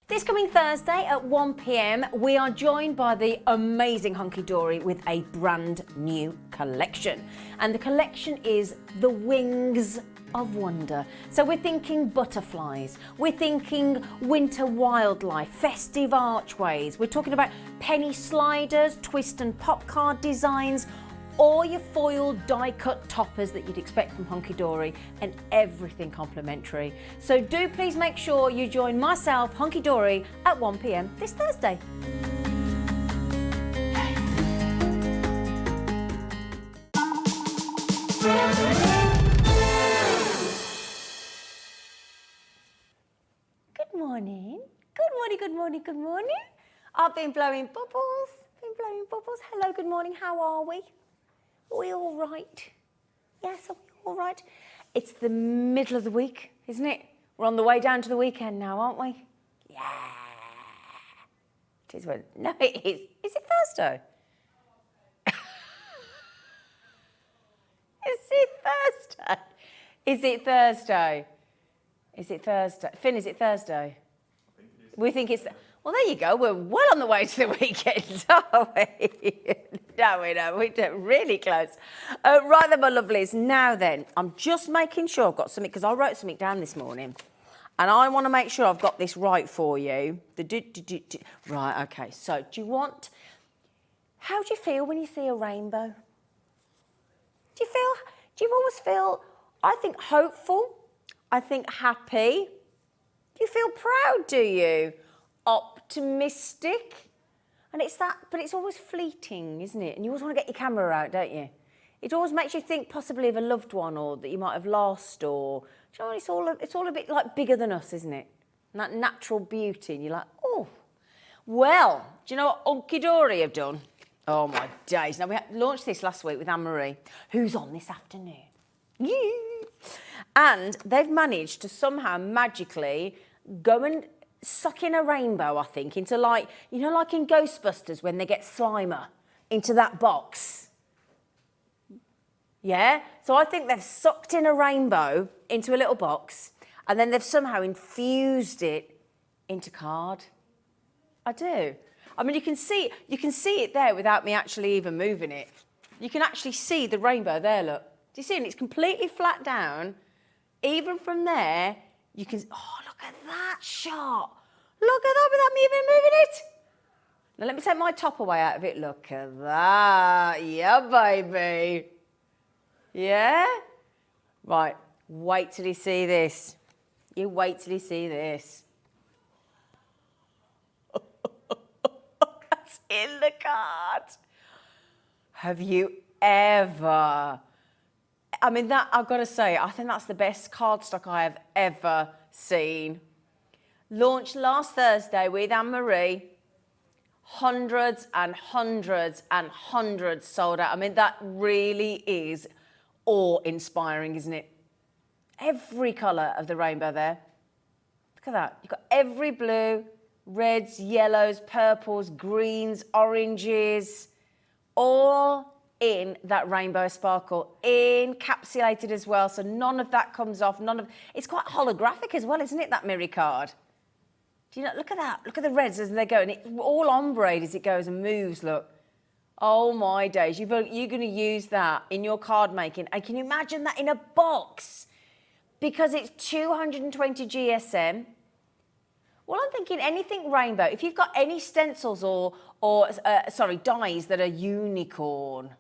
This coming Thursday at 1 p.m, we are joined by the amazing Hunky Dory with a brand new collection. And the collection is The Wings of Wonder. So we're thinking butterflies, we're thinking winter wildlife, festive archways, we're talking about penny sliders, twist and pop card designs, or your foil die-cut toppers that you'd expect from Hunky Dory, and everything complimentary. So do please make sure you join myself, Hunky Dory, at 1 p.m. this Thursday. Good morning. Good morning, good morning, good morning. I've been blowing bubbles, Hello, good morning, how are we? Are we all right? Yes, are we all right? It's the middle of the week, isn't it? We're on the way down to the weekend now, aren't we? Yeah. It is when... No, it is. Is it Thursday? Is it Thursday? Is it Thursday? Is it Thursday? Finn, is it Thursday? We think it's... Well, there you go. We're well on the way to the weekend, aren't we? No, we're really close. Right then, my lovelies. Now then, I'm just making sure I've got something, because I wrote something down this morning, and I want to make sure I've got this right for you. Right, okay. So, how do you feel when you see a rainbow? Do you always feel, I think, hopeful? I think happy? Do you feel proud, do you? Optimistic? And it's that, but it's always fleeting, isn't it? And you always want to get your camera out, don't you? It always makes you think possibly of a loved one, or that you might have lost, or, do you know, it's all a bit like bigger than us, isn't it? And that natural beauty, and you're like, oh. Well, do you know what Hunky Dory have done? Oh my days. Now, we launched this last week with Anne-Marie, who's on this afternoon. Yeah. And they've managed to somehow magically go and suck in a rainbow, I think, into, like, you know, like in Ghostbusters when they get Slimer into that box. Yeah? So I think they've sucked in a rainbow into a little box, and then they've somehow infused it into card. I do. I mean, you can see it there without me actually even moving it. You can actually see the rainbow there, look. Do you see? And it's completely flat down. Even from there, you can... Oh, look at that shot. Look at that without me even moving it. Now, let me take my top away out of it. Look at that. Yeah, baby. Yeah? Right. Wait till you see this. You wait till you see this. That's in the card. Have you ever... I mean, that, I've got to say, I think that's the best cardstock I have ever seen. Launched last Thursday with Anne-Marie. Hundreds and hundreds and hundreds sold out. I mean, that really is awe-inspiring, isn't it? Every colour of the rainbow there. Look at that. You've got every blue, reds, yellows, purples, greens, oranges, all in that rainbow sparkle, encapsulated as well, so none of that comes off, it's quite holographic as well, isn't it, that mirror card? Do you know, look at that, look at the reds as they go, and it's all ombre as it goes and moves, look. Oh my days, you're going to use that in your card making, and can you imagine that in a box? Because it's 220 GSM. Well, I'm thinking anything rainbow, if you've got any stencils or dies that are unicorn,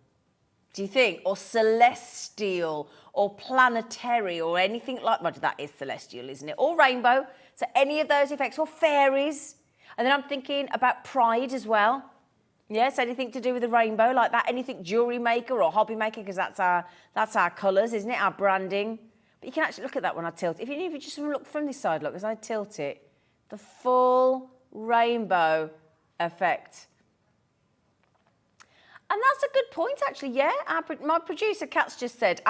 do you think? Or celestial, or planetary, or anything like that. That is celestial, isn't it? Or rainbow. So any of those effects, or fairies. And then I'm thinking about pride as well. Yes, anything to do with the rainbow like that. Anything jewellery maker or hobby maker, because that's our colours, isn't it? Our branding. But you can actually look at that when I tilt it. If you just look from this side, look, as I tilt it, the full rainbow effect. And that's a good point, actually, yeah. My producer, Kat's just said,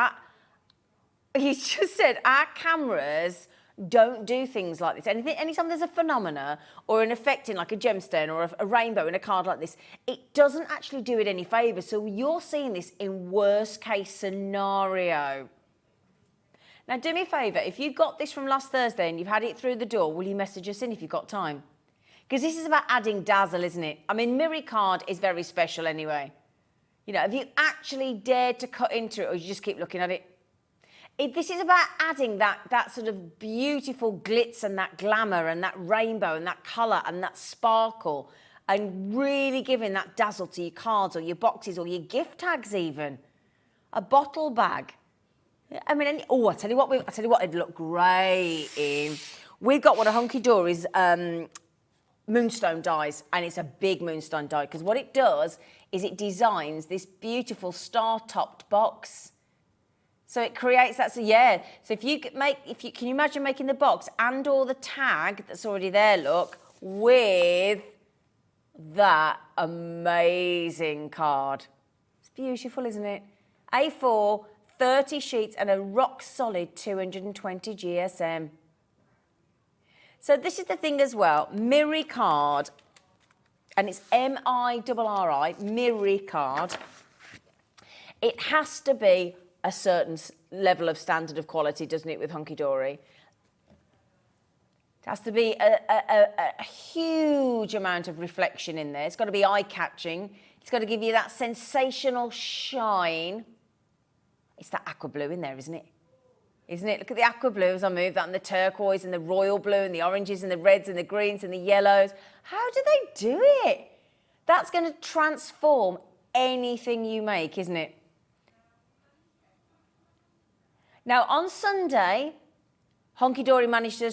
he's just said, our cameras don't do things like this. Anytime there's a phenomena or an effect in like a gemstone or a rainbow in a card like this, it doesn't actually do it any favours. So you're seeing this in worst case scenario. Now, do me a favour, if you got this from last Thursday and you've had it through the door, will you message us in if you've got time? Because this is about adding dazzle, isn't it? I mean, Miri card is very special anyway. You know, have you actually dared to cut into it, or you just keep looking at it? This is about adding that sort of beautiful glitz and that glamour and that rainbow and that colour and that sparkle, and really giving that dazzle to your cards or your boxes or your gift tags even. A bottle bag. I mean, I tell you what, it'd look great in. We've got one of Hunky Dory's moonstone dies, and it's a big moonstone die, because what it does is it designs this beautiful star-topped box. So it creates that, so if you can you imagine making the box and or the tag that's already there, look, with that amazing card. It's beautiful, isn't it? A4, 30 sheets and a rock solid 220 GSM. So this is the thing as well, Miri card, and it's M-I-R-R-I, Miri card. It has to be a certain level of standard of quality, doesn't it, with Hunky Dory? It has to be a huge amount of reflection in there. It's got to be eye-catching. It's got to give you that sensational shine. It's that aqua blue in there, isn't it? Isn't it? Look at the aqua blue as I move that, and the turquoise and the royal blue and the oranges and the reds and the greens and the yellows. How do they do it? That's going to transform anything you make, isn't it? Now, on Sunday, Hunky Dory managed to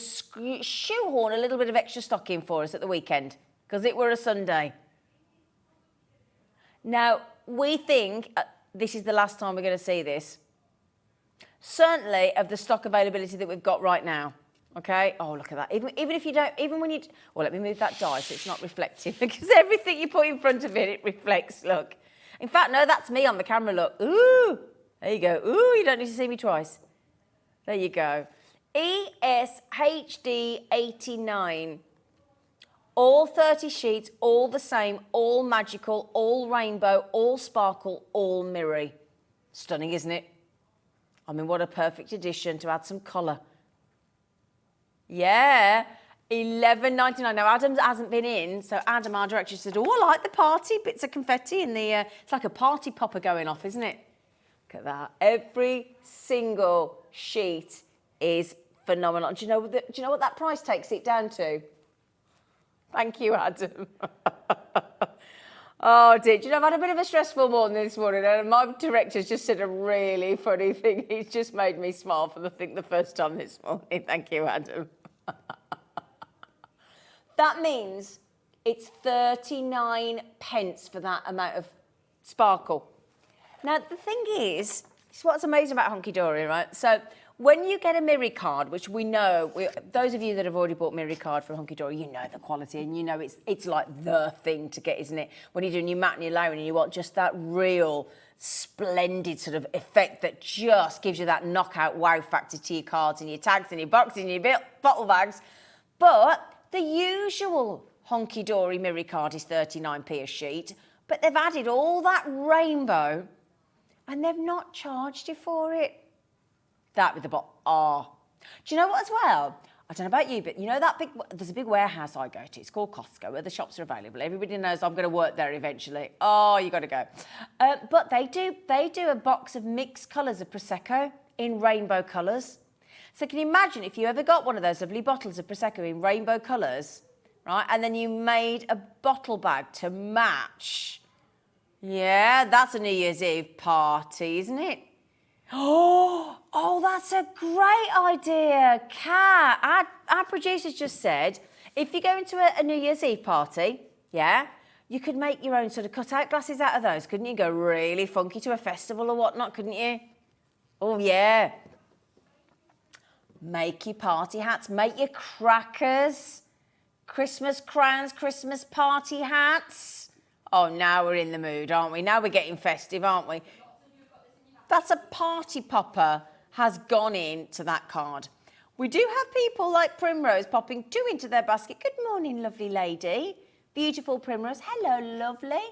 shoehorn a little bit of extra stock in for us at the weekend, because it were a Sunday. Now, we think this is the last time we're going to see this. Certainly of the stock availability that we've got right now. Okay? Oh, look at that. Even if you don't, even when you... Well, let me move that die so it's not reflective, because everything you put in front of it reflects, look. In fact, no, that's me on the camera, look. Ooh! There you go. Ooh, you don't need to see me twice. There you go. ESHD 89. All 30 sheets, all the same, all magical, all rainbow, all sparkle, all mirrory. Stunning, isn't it? I mean, what a perfect addition to add some colour. Yeah, $11.99. Now, Adam hasn't been in, so Adam, our director, said, oh, I like the party, bits of confetti in the... it's like a party popper going off, isn't it? Look at that. Every single sheet is phenomenal. Do you know what that price takes it down to? Thank you, Adam. Oh, dear. Do you know, I've had a bit of a stressful morning this morning, and my director's just said a really funny thing. He's just made me smile for the first time this morning. Thank you, Adam. That means it's 39 pence for that amount of sparkle. Now, the thing is, this is what's amazing about Hunky Dory, right? So when you get a Miri card, which we know, those of you that have already bought Miri card from Hunky Dory, you know the quality, and you know it's like the thing to get, isn't it? When you're doing your matte and your layering and you want just that real splendid sort of effect that just gives you that knockout wow factor to your cards and your tags and your boxes and your bottle bags. But the usual Hunky Dory Miri card is 39p a sheet, but they've added all that rainbow and they've not charged you for it. That with the bottle. Oh. Do you know what as well? I don't know about you, but you know that there's a big warehouse I go to. It's called Costco, where the shops are available. Everybody knows I'm going to work there eventually. Oh, you got to go. But they do a box of mixed colours of Prosecco in rainbow colours. So can you imagine if you ever got one of those lovely bottles of Prosecco in rainbow colours, right? And then you made a bottle bag to match. Yeah, that's a New Year's Eve party, isn't it? Oh, that's a great idea, Kat. Our producers just said, if you go into a New Year's Eve party, yeah, you could make your own sort of cut-out glasses out of those, couldn't you? Go really funky to a festival or whatnot, couldn't you? Oh, yeah. Make your party hats, make your crackers, Christmas crowns, Christmas party hats. Oh, now we're in the mood, aren't we? Now we're getting festive, aren't we? That's a party popper has gone into that card. We do have people like Primrose popping 2 into their basket. Good morning, lovely lady. Beautiful Primrose. Hello, lovely.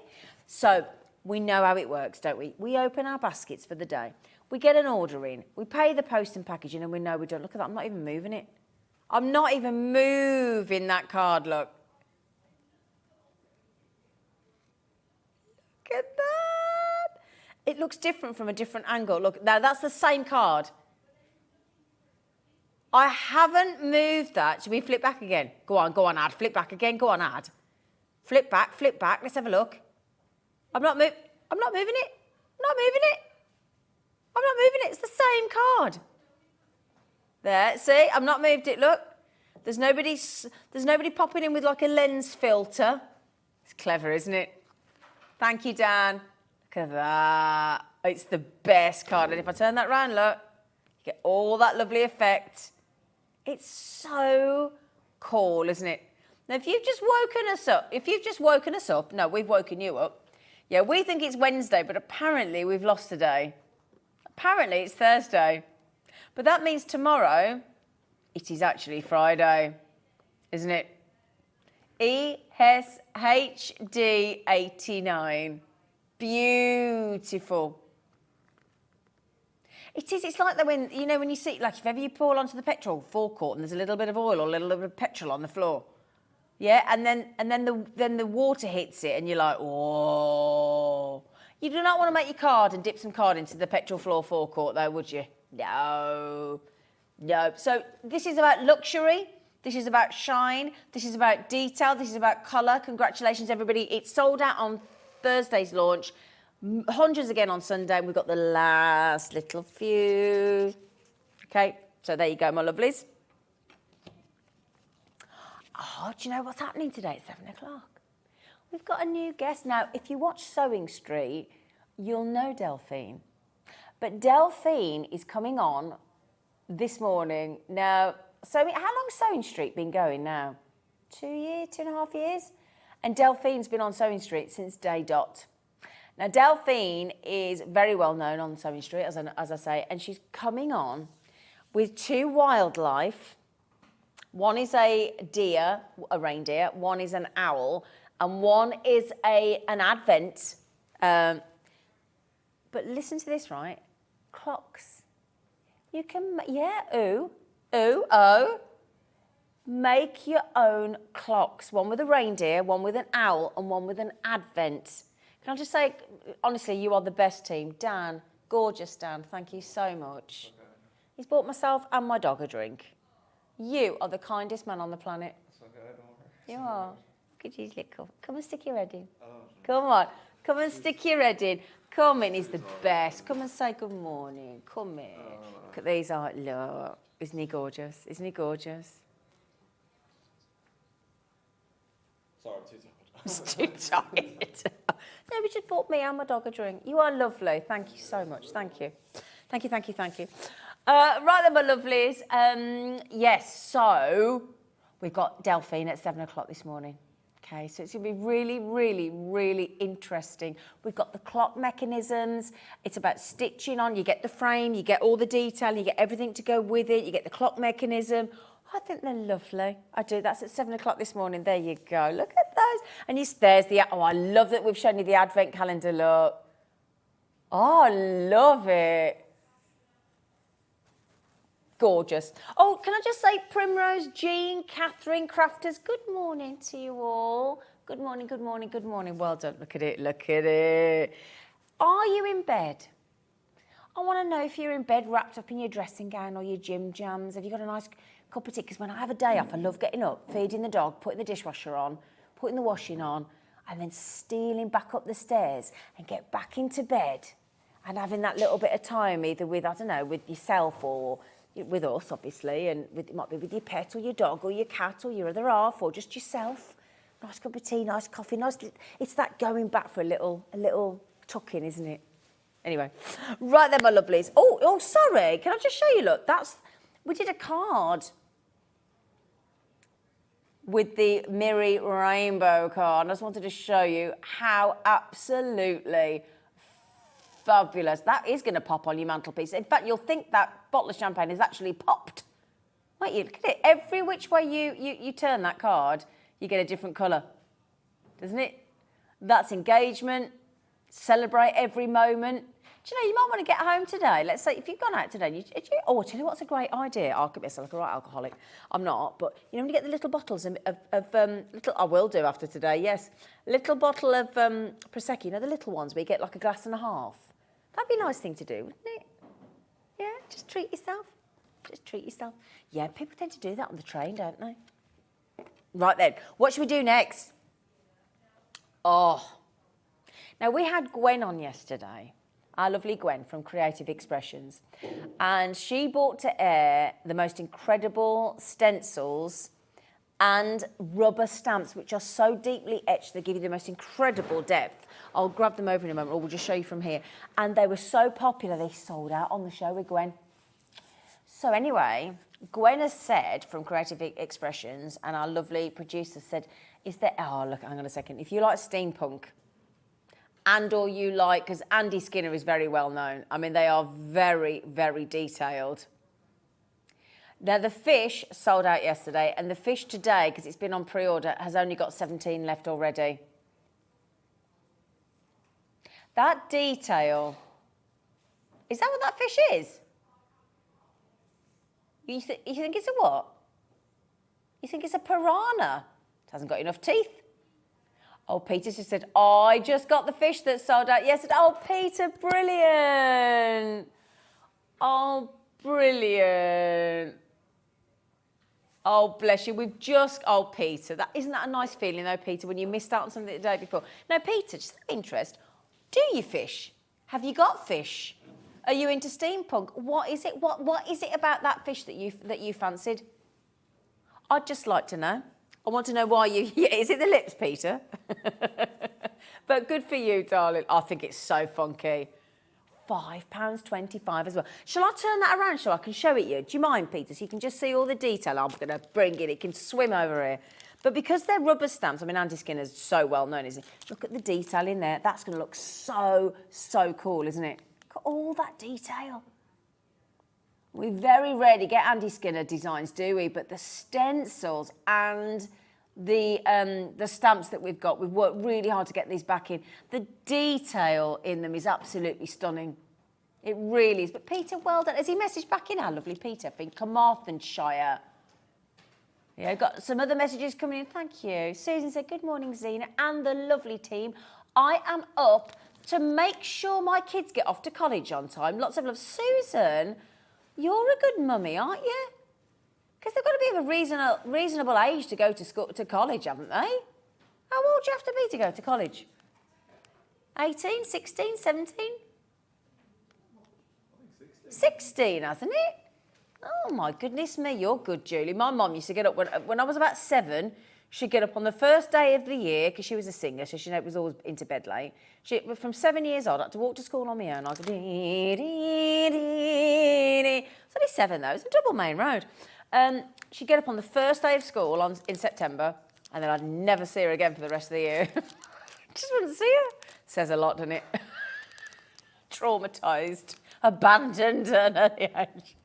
So we know how it works, don't we? We open our baskets for the day. We get an order in, we pay the post and packaging, and we know we're done. Look at that, I'm not even moving it. I'm not even moving that card, look. Look at that. It looks different from a different angle. Look, now that's the same card. I haven't moved that. Should we flip back again? Go on, Ad. Flip back again. Go on, Ad. Flip back. Let's have a look. I'm not moving it. I'm not moving it. It's the same card. There, see? I've not moved it, look. There's nobody popping in with like a lens filter. It's clever, isn't it? Thank you, Dan. Look at that. It's the best card. And if I turn that round, look, you get all that lovely effect. It's so cool, isn't it? Now, if you've just woken us up, no, we've woken you up. Yeah, we think it's Wednesday, but apparently we've lost a day. Apparently it's Thursday. But that means tomorrow, it is actually Friday, isn't it? ESHD 89. Beautiful. It is. It's like that when you see, like if ever you pull onto the petrol forecourt and there's a little bit of oil or a little bit of petrol on the floor, yeah, and then the water hits it and you're like, whoa. You do not want to make your card and dip some card into the petrol floor forecourt, though, would you? No. So this is about luxury. This is about shine. This is about detail. This is about colour. Congratulations, everybody. It's sold out on Thursday's launch. Hundreds again on Sunday. We've got the last little few. Okay, so there you go, my lovelies. Oh, do you know what's happening today at 7 o'clock? We've got a new guest. Now, if you watch Sewing Street, you'll know Delphine. But Delphine is coming on this morning. Now, how long's Sewing Street been going now? 2 years, 2.5 years? And Delphine's been on Sewing Street since day dot. Now, Delphine is very well known on Sewing Street, as I say, and she's coming on with two wildlife. One is a deer, a reindeer, one is an owl, and one is an advent. But listen to this, right? Clocks. You can, make your own clocks. One with a reindeer, one with an owl, and one with an advent. Can I just say, honestly, you are the best team. Dan, gorgeous Dan, thank you so much. Okay. He's bought myself and my dog a drink. You are the kindest man on the planet. It's okay, don't worry. You are. Could you little? Come and stick your head in. Come on. Come and stick your head in. Come in, he's the best. Come and say good morning. Come in. Look at these eyes. Look. Isn't he gorgeous? Isn't he gorgeous? Sorry, I'm too tired. It's too tired. No, we just bought me and my dog a drink. You are lovely. Thank you so much. Thank you. Thank you. Right then, my lovelies. Yes, so we've got Delphine at 7 o'clock this morning. Okay, so it's going to be really, really, really interesting. We've got the clock mechanisms. It's about stitching on. You get the frame, you get all the detail, you get everything to go with it. You get the clock mechanism. I think they're lovely. I do. That's at 7 o'clock this morning. There you go. Look at those. And there's the... Oh, I love that we've shown you the advent calendar. Look. Oh, I love it. Gorgeous. Oh, can I just say, Primrose, Jean, Catherine, Crafters, good morning to you all. Good morning. Well done. Look at it. Are you in bed? I want to know if you're in bed wrapped up in your dressing gown or your gym jams. Have you got a nice cup of tea? Because when I have a day off, I love getting up, feeding the dog, putting the dishwasher on, putting the washing on, and then stealing back up the stairs and get back into bed and having that little bit of time either with, I don't know, with yourself or with us, obviously, and it might be with your pet or your dog or your cat or your other half or just yourself. Nice cup of tea, nice coffee, it's that going back for a little tuck-in, isn't it? Anyway, right then, my lovelies. Oh, sorry, can I just show you, look, we did a card with the Miri Rainbow card, and I just wanted to show you how absolutely fabulous. That is going to pop on your mantelpiece. In fact, you'll think that bottle of champagne is actually popped. Won't you? Look at it. Every which way you turn that card, you get a different colour. Doesn't it? That's engagement. Celebrate every moment. Do you know, you might want to get home today. Let's say if you've gone out today, I'll tell you what's a great idea. I'll could be like a right alcoholic. I'm not, but you know, when you get the little bottles of little, I will do after today, yes. Little bottle of Prosecco, you know, the little ones where you get like a glass and a half. That'd be a nice thing to do, wouldn't it? Yeah, just treat yourself. Just treat yourself. Yeah, people tend to do that on the train, don't they? Right then, what should we do next? Oh. Now, we had Gwen on yesterday, our lovely Gwen from Creative Expressions, and she brought to air the most incredible stencils and rubber stamps, which are so deeply etched, they give you the most incredible depth. I'll grab them over in a moment, or we'll just show you from here. And they were so popular, they sold out on the show with Gwen. So anyway, Gwen has said from Creative Expressions, and our lovely producer said, oh, look, hang on a second. If you like steampunk, and or you like, because Andy Skinner is very well known. I mean, they are very, very detailed. Now, the fish sold out yesterday, and the fish today, because it's been on pre-order, has only got 17 left already. That detail, is that what that fish is? You think it's a what? You think it's a piranha? It hasn't got enough teeth. Oh, Peter just said, I just got the fish that sold out yesterday. Oh, Peter, brilliant. Oh, brilliant. Oh, bless you. Oh, Peter, isn't that a nice feeling, though, Peter, when you missed out on something the day before? No, Peter, just out of interest, do you fish? Have you got fish? Are you into steampunk? What is it? What is it about that fish that you fancied? I'd just like to know. I want to know why you... Yeah, is it the lips, Peter? But good for you, darling. I think it's so funky. £5.25 as well. Shall I turn that around so I can show it you? Do you mind, Peter? So you can just see all the detail. I'm going to bring it. It can swim over here. But because they're rubber stamps, I mean, Andy Skinner's so well known, isn't he? Look at the detail in there. That's going to look so, so cool, isn't it? Look at all that detail. We very rarely get Andy Skinner designs, do we? But the stencils and the stamps that we've got, we've worked really hard to get these back in. The detail in them is absolutely stunning. It really is. But Peter, well done. Has he messaged back in, our lovely Peter from Carmarthenshire? Yeah, got some other messages coming in. Thank you. Susan said, good morning, Zena and the lovely team. I am up to make sure my kids get off to college on time. Lots of love. Susan, you're a good mummy, aren't you? Because they've got to be of a reasonable age to go to school, to college, haven't they? How old do you have to be to go to college? 18, 16, 17? 16, hasn't it? Oh, my goodness me, you're good, Julie. My mum used to get up when I was about 7. She'd get up on the first day of the year, because she was a singer, so she was always into bed late. From 7 years old, I had to walk to school on my own. I'd go, it's only 7, though. It's a double main road. She'd get up on the first day of school in September, and then I'd never see her again for the rest of the year. Just wouldn't see her. Says a lot, doesn't it? Traumatised, abandoned at an early age.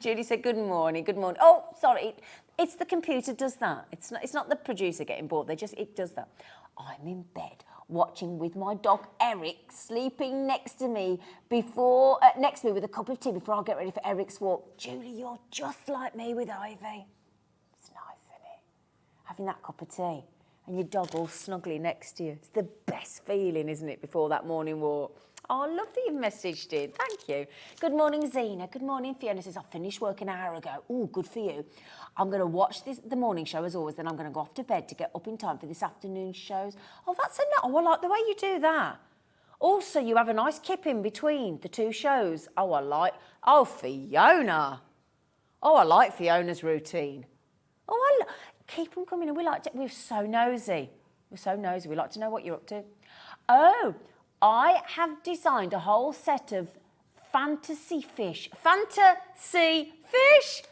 Judy said, good morning, good morning. Oh, sorry, it's the computer does that. It's not the producer getting bored, it does that. I'm in bed watching with my dog Eric, sleeping next to me with a cup of tea before I get ready for Eric's walk. Julie, you're just like me with Ivy. It's nice, isn't it? Having that cup of tea and your dog all snuggly next to you. It's the best feeling, isn't it, before that morning walk? Oh, I love that you've messaged in. Thank you. Good morning, Zena. Good morning, Fiona says, I finished work an hour ago. Oh, good for you. I'm going to watch the morning show as always, then I'm going to go off to bed to get up in time for this afternoon's shows. Oh, that's I like the way you do that. Also, you have a nice kip in between the two shows. Oh, Fiona. Oh, I like Fiona's routine. Oh, keep them coming in. We're so nosy. We're so nosy. We like to know what you're up to. Oh, I have designed a whole set of fantasy fish. Fantasy fish?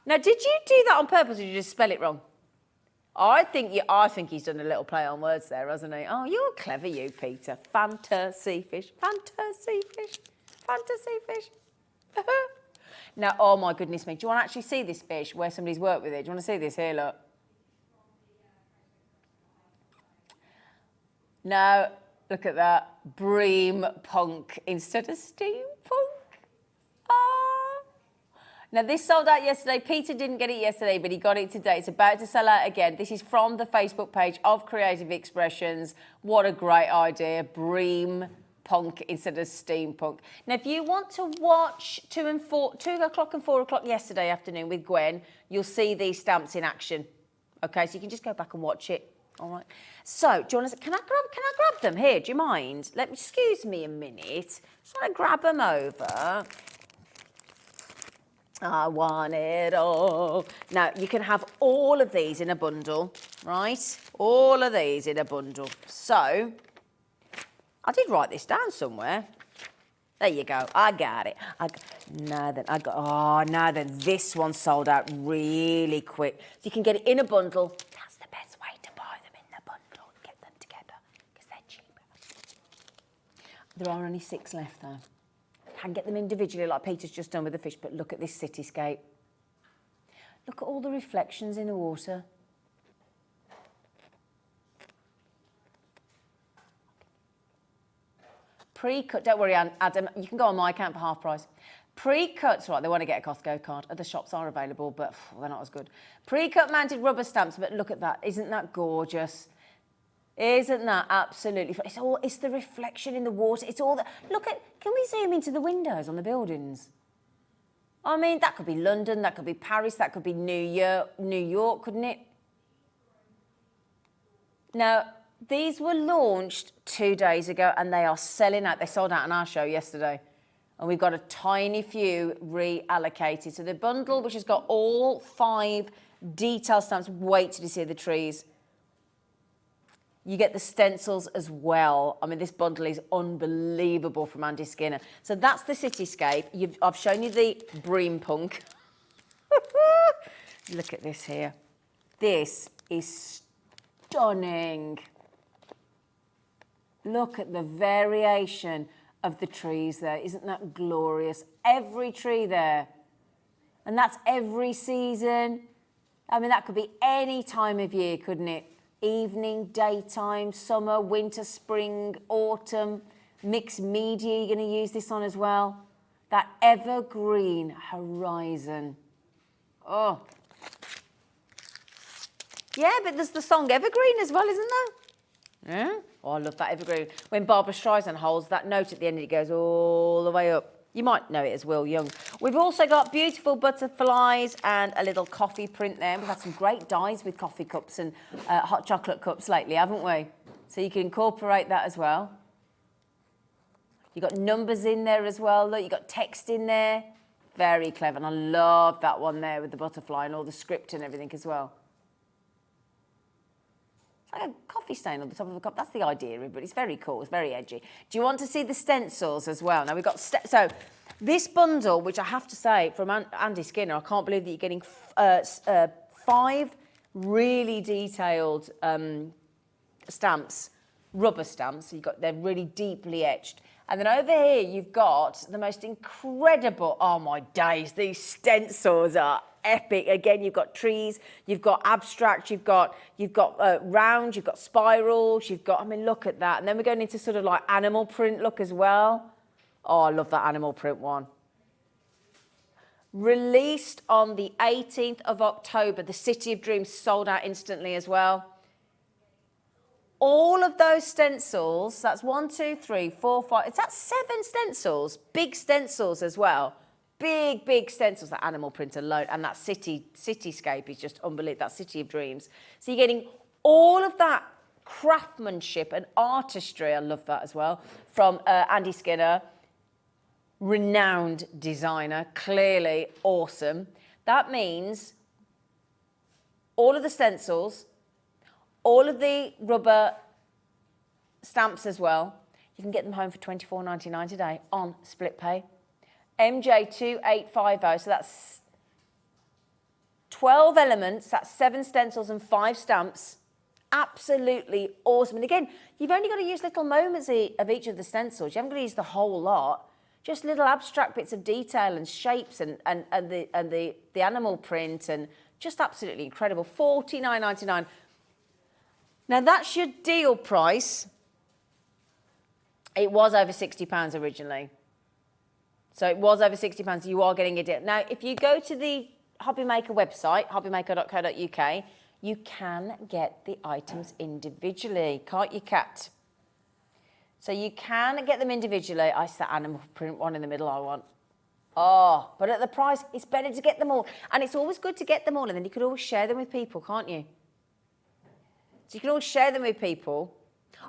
Now, did you do that on purpose or did you just spell it wrong? I think he's done a little play on words there, hasn't he? Oh, you're clever, you, Peter. Fantasy fish. Fantasy fish. Fantasy fish. Now, oh my goodness me. Do you want to actually see this fish where somebody's worked with it? Do you want to see this? Here, look. No. Look at that. Bream punk instead of steampunk. Ah. Now, this sold out yesterday. Peter didn't get it yesterday, but he got it today. It's about to sell out again. This is from the Facebook page of Creative Expressions. What a great idea. Bream punk instead of steampunk. Now, if you want to watch 2 o'clock and 4 o'clock yesterday afternoon with Gwen, you'll see these stamps in action. Okay, so you can just go back and watch it. All right. So, do you want to? Can I grab them here? Do you mind? Excuse me a minute. Just want to grab them over. I want it all. Now, you can have all of these in a bundle, right? All of these in a bundle. So, I did write this down somewhere. There you go. I got it. Now then, this one sold out really quick. So you can get it in a bundle. That's the best way to buy them, in the bundle. Get them together because they're cheaper. There are only 6 left though. Can get them individually like Peter's just done with the fish, but look at this cityscape. Look at all the reflections in the water. Pre-cut, don't worry, Adam, you can go on my account for half price. Pre-cuts, right, they want to get a Costco card. Other shops are available, but they're not as good. Pre-cut mounted rubber stamps, but look at that. Isn't that gorgeous? Isn't that absolutely, it's the reflection in the water. It's all can we zoom into the windows on the buildings? I mean, that could be London, that could be Paris, that could be New York, couldn't it? Now, these were launched 2 days ago and they are selling out. They sold out on our show yesterday. And we've got a tiny few reallocated. So the bundle, which has got all 5 detail stamps, wait till you see the trees. You get the stencils as well. I mean, this bundle is unbelievable from Andy Skinner. So that's the cityscape. I've shown you the Bream punk. Look at this here. This is stunning. Look at the variation of the trees there. Isn't that glorious? Every tree there. And that's every season. I mean, that could be any time of year, couldn't it? Evening, daytime, summer, winter, spring, autumn, mixed media you're going to use this on as well. That evergreen horizon. Oh. Yeah, but there's the song Evergreen as well, isn't there? Yeah. Oh, I love that evergreen. When Barbara Streisand holds that note at the end, it goes all the way up. You might know it as Will Young. We've also got beautiful butterflies and a little coffee print there. We've had some great dies with coffee cups and hot chocolate cups lately, haven't we? So you can incorporate that as well. You've got numbers in there as well. Look, you've got text in there. Very clever. And I love that one there with the butterfly and all the script and everything as well. Like a coffee stain on the top of a cup. That's the idea, but it's very cool. It's very edgy. Do you want to see the stencils as well? Now, we've got... so, this bundle, which I have to say, from Andy Skinner, I can't believe that you're getting 5 really detailed stamps, rubber stamps. So they're really deeply etched. And then over here, you've got the most incredible... Oh, my days. These stencils are epic. Again, you've got trees, you've got abstract, you've got round, you've got spirals, I mean, look at that. And then we're going into sort of like animal print look as well. Oh, I love that animal print one. Released on the 18th of October, the City of Dreams sold out instantly as well. All of those stencils, that's 1, 2, 3, 4, 5, that's 7 stencils, big stencils as well. Big stencils, that animal print alone, and that cityscape is just unbelievable, that City of Dreams. So you're getting all of that craftsmanship and artistry, I love that as well, from Andy Skinner, renowned designer, clearly awesome. That means all of the stencils, all of the rubber stamps as well, you can get them home for $24.99 today on split pay. MJ2850, so that's 12 elements, that's 7 stencils and 5 stamps. Absolutely awesome. And again, you've only got to use little moments of each of the stencils. You haven't got to use the whole lot. Just little abstract bits of detail and shapes and the animal print, and just absolutely incredible. $49.99. Now that's your deal price It was over £60 originally. So it was over £60. You are getting a deal. Now, if you go to the Hobby Maker website, hobbymaker.co.uk, you can get the items individually, can't you, Kat? So you can get them individually. It's that animal print one in the middle I want. Oh, but at the price, it's better to get them all. And it's always good to get them all, and then you could always share them with people, can't you? So you can always share them with people.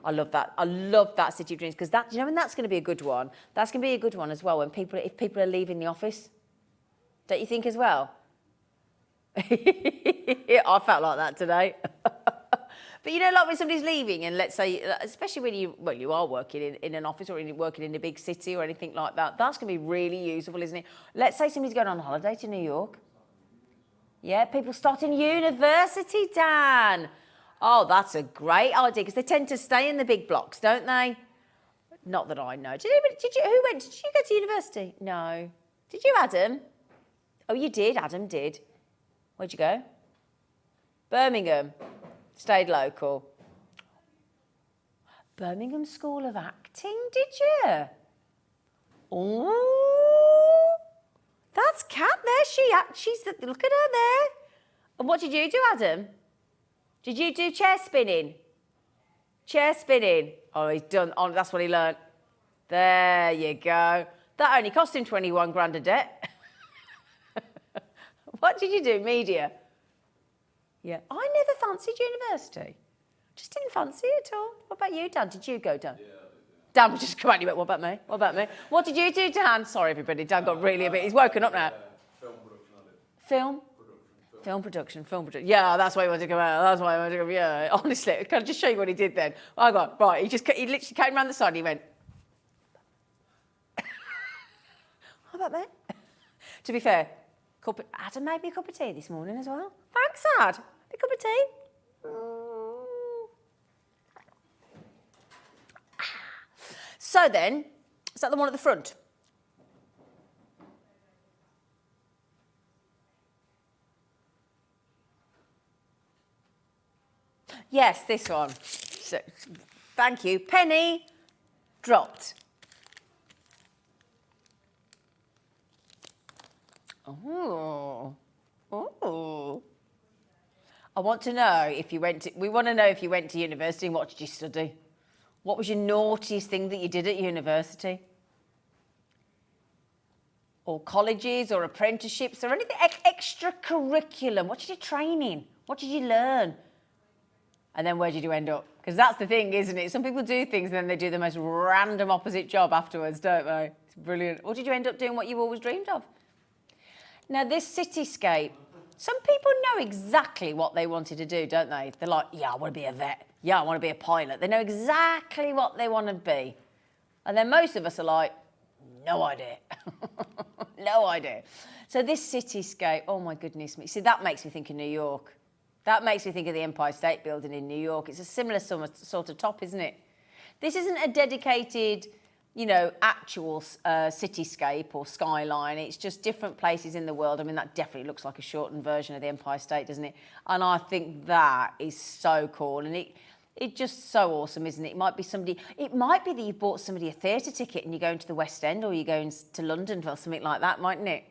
I love that. I love that City of Dreams, because that, you know, and that's going to be a good one. That's going to be a good one as well when if people are leaving the office. Don't you think as well? I felt like that today. But you know, like when somebody's leaving, and let's say, especially when you are working in an office or working in a big city or anything like that, that's going to be really usable, isn't it? Let's say somebody's going on holiday to New York. Yeah, people starting university, Dan. Oh, that's a great idea, because they tend to stay in the big blocks, don't they? Not that I know. Did you go to university? No. Did you, Adam? Oh, you did. Adam did. Where'd you go? Birmingham. Stayed local. Birmingham School of Acting, did you? Oh, that's Kat there. Look at her there. And what did you do, Adam? Did you do chair spinning? Chair spinning. Oh, he's done. Oh, that's what he learnt. There you go. That only cost him 21 grand a debt. What did you do? Media? Yeah. I never fancied university. Just didn't fancy it at all. What about you, Dan? Did you go, Dan? Yeah, I did. Dan was just come at you, but what about me? What about me? What did you do, Dan? Sorry, everybody. Dan got really a bit... He's woken up now. Film production, I did. Film? Film production. Yeah, that's why he wanted to come out. Yeah, honestly, can I just show you what he did then? I got, right, he literally came round the side and he went... What about me? To be fair, Adam made me a cup of tea this morning as well. Thanks, Ad. A cup of tea. So then, is that the one at the front? Yes, this one. So, thank you. Penny dropped. Oh. Oh. I want to know if you went to... We want to know if you went to university and what did you study? What was your naughtiest thing that you did at university? Or colleges or apprenticeships or anything extra curriculum? What did you train in? What did you learn? And then where did you end up? Because that's the thing, isn't it? Some people do things and then they do the most random opposite job afterwards, don't they? It's brilliant. Or did you end up doing what you've always dreamed of? Now, this cityscape, some people know exactly what they wanted to do, don't they? They're like, yeah, I want to be a vet. Yeah, I want to be a pilot. They know exactly what they want to be. And then most of us are like, no idea. No idea. So this cityscape, oh my goodness me. See, that makes me think of New York. That makes me think of the Empire State Building in New York. It's a similar sort of top, isn't it? This isn't a dedicated, you know, actual cityscape or skyline. It's just different places in the world. I mean, that definitely looks like a shortened version of the Empire State, doesn't it? And I think that is so cool. And it's just so awesome, isn't it? It might be that you've bought somebody a theatre ticket and you're going to the West End or you're going to London or something like that, mightn't it?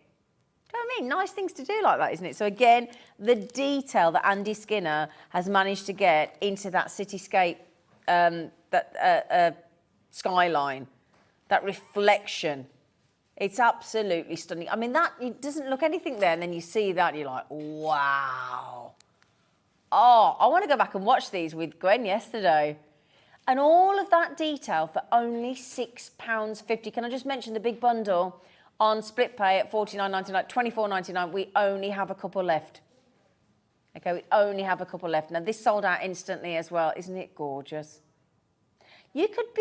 You know what I mean? Nice things to do like that, isn't it? So again, the detail that Andy Skinner has managed to get into that cityscape, skyline, that reflection, it's absolutely stunning. I mean, it doesn't look anything there, and then you see that and you're like, wow. Oh, I want to go back and watch these with Gwen yesterday. And all of that detail for only £6.50. Can I just mention the big bundle on split pay at $49.99, $24.99. We only have a couple left. Okay, we only have a couple left. Now, this sold out instantly as well. Isn't it gorgeous? You could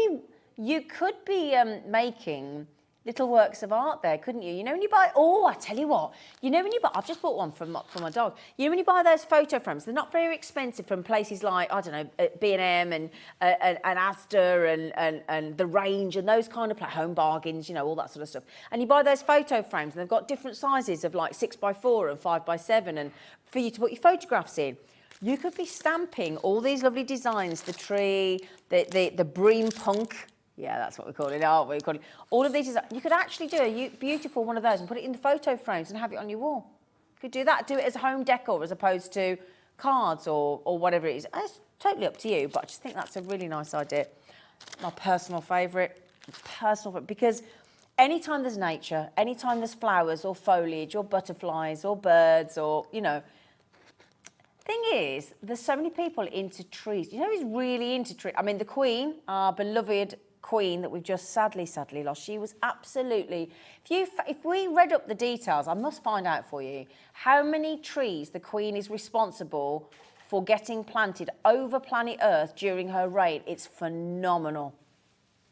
be making little works of art there, couldn't you? You know, when you buy... Oh, I tell you what. You know, when you buy... I've just bought one for my dog. You know, when you buy those photo frames, they're not very expensive from places like, I don't know, B&M and Asda and The Range and those kind of Home Bargains, you know, all that sort of stuff. And you buy those photo frames and they've got different sizes of like 6x4 and 5x7 and for you to put your photographs in. You could be stamping all these lovely designs, the tree, the bream punk, Yeah, that's what we call it, aren't we? We call it. All of these, you could actually do a beautiful one of those and put it in the photo frames and have it on your wall. You could do that. Do it as home decor as opposed to cards or whatever it is. It's totally up to you, but I just think that's a really nice idea. My personal favourite, because anytime there's nature, anytime there's flowers or foliage or butterflies or birds or, you know, thing is, there's so many people into trees. You know who's really into trees? I mean, the Queen, our beloved Queen that we've just sadly lost, she was absolutely... If we read up the details, I must find out for you, how many trees the Queen is responsible for getting planted over planet Earth during her reign. It's phenomenal.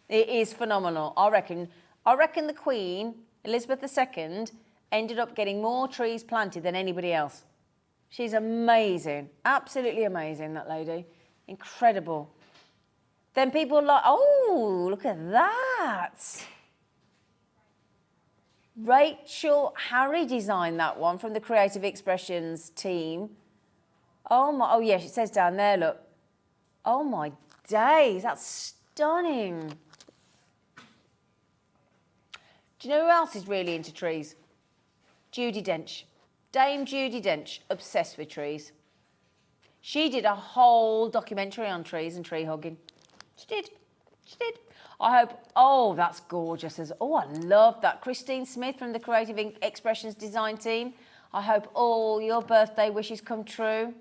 It is phenomenal. I reckon the Queen, Elizabeth II, ended up getting more trees planted than anybody else. She's amazing. Absolutely amazing, that lady. Incredible. Then people are like, oh, look at that. Rachel Harry designed that one from the Creative Expressions team. Oh, yes, it says down there, look. Oh, my days, that's stunning. Do you know who else is really into trees? Judi Dench. Dame Judi Dench, obsessed with trees. She did a whole documentary on trees and tree hugging. She did. I hope, oh, that's gorgeous. Oh, I love that. Christine Smith from the Creative Expressions design team. I hope all your birthday wishes come true.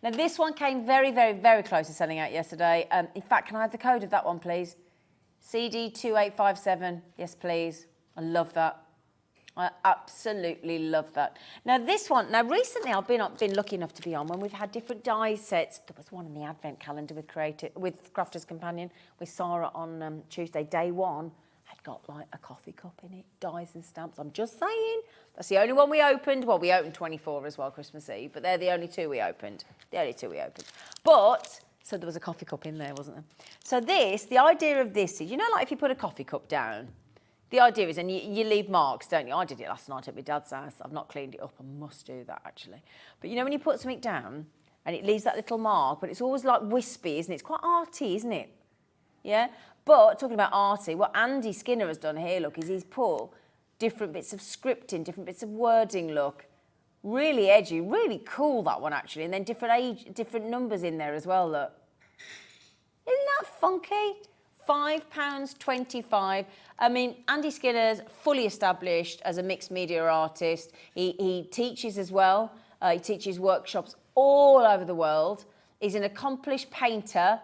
Now, this one came very, very, very close to selling out yesterday. In fact, can I have the code of that one, please? CD2857. Yes, please. I love that. I absolutely love that. Now, this one, recently I've been lucky enough to be on when we've had different die sets. There was one in the advent calendar with Crafter's Companion with Sarah on Tuesday. Day one had got like a coffee cup in it, dies and stamps. I'm just saying. That's the only one we opened. Well, we opened 24 as well, Christmas Eve, but they're the only two we opened. But, so there was a coffee cup in there, wasn't there? So the idea of this is, you know, like if you put a coffee cup down, the idea is, and you leave marks, don't you? I did it last night at my dad's house. I've not cleaned it up. I must do that, actually. But you know when you put something down and it leaves that little mark, but it's always like wispy, isn't it? It's quite arty, isn't it? Yeah? But talking about arty, what Andy Skinner has done here, look, is he's put different bits of scripting, different bits of wording, look. Really edgy, really cool, that one, actually. And then different numbers in there as well, look. Isn't that funky? £5.25. I mean, Andy Skinner's fully established as a mixed media artist. He teaches as well. He teaches workshops all over the world. He's an accomplished painter.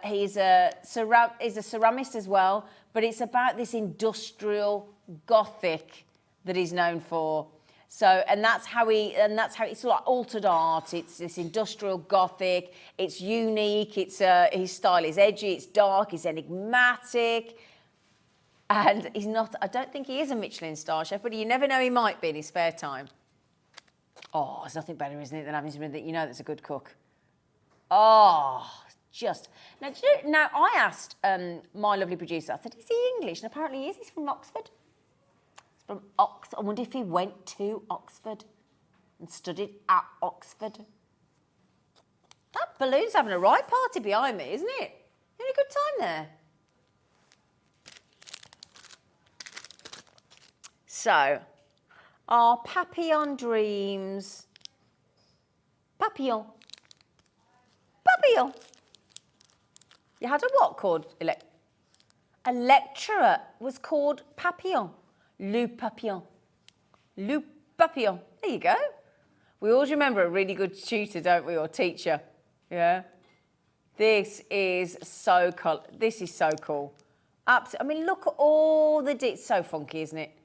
He's a ceramist as well. But it's about this industrial gothic that he's known for. So, and that's how it's like altered art. It's this industrial gothic. It's unique. His style is edgy. It's dark. It's enigmatic. And he's not, I don't think he is a Michelin star chef, but you never know, he might be in his spare time. Oh, there's nothing better, isn't it, than having somebody that you know that's a good cook. Oh, just. Now, I asked my lovely producer, I said, is he English? And apparently he is. He's from Oxford. From Oxford. I wonder if he went to Oxford and studied at Oxford. That balloon's having a right party behind me, isn't it? Having a good time there. So, our Papillon Dreams. Papillon. You had a what called? A lecturer was called Papillon. Le Papillon. Le Papillon. There you go. We always remember a really good tutor, don't we, or teacher? Yeah. This is so cool. This is so cool. Absolutely. I mean, look at all the... It's so funky, isn't it?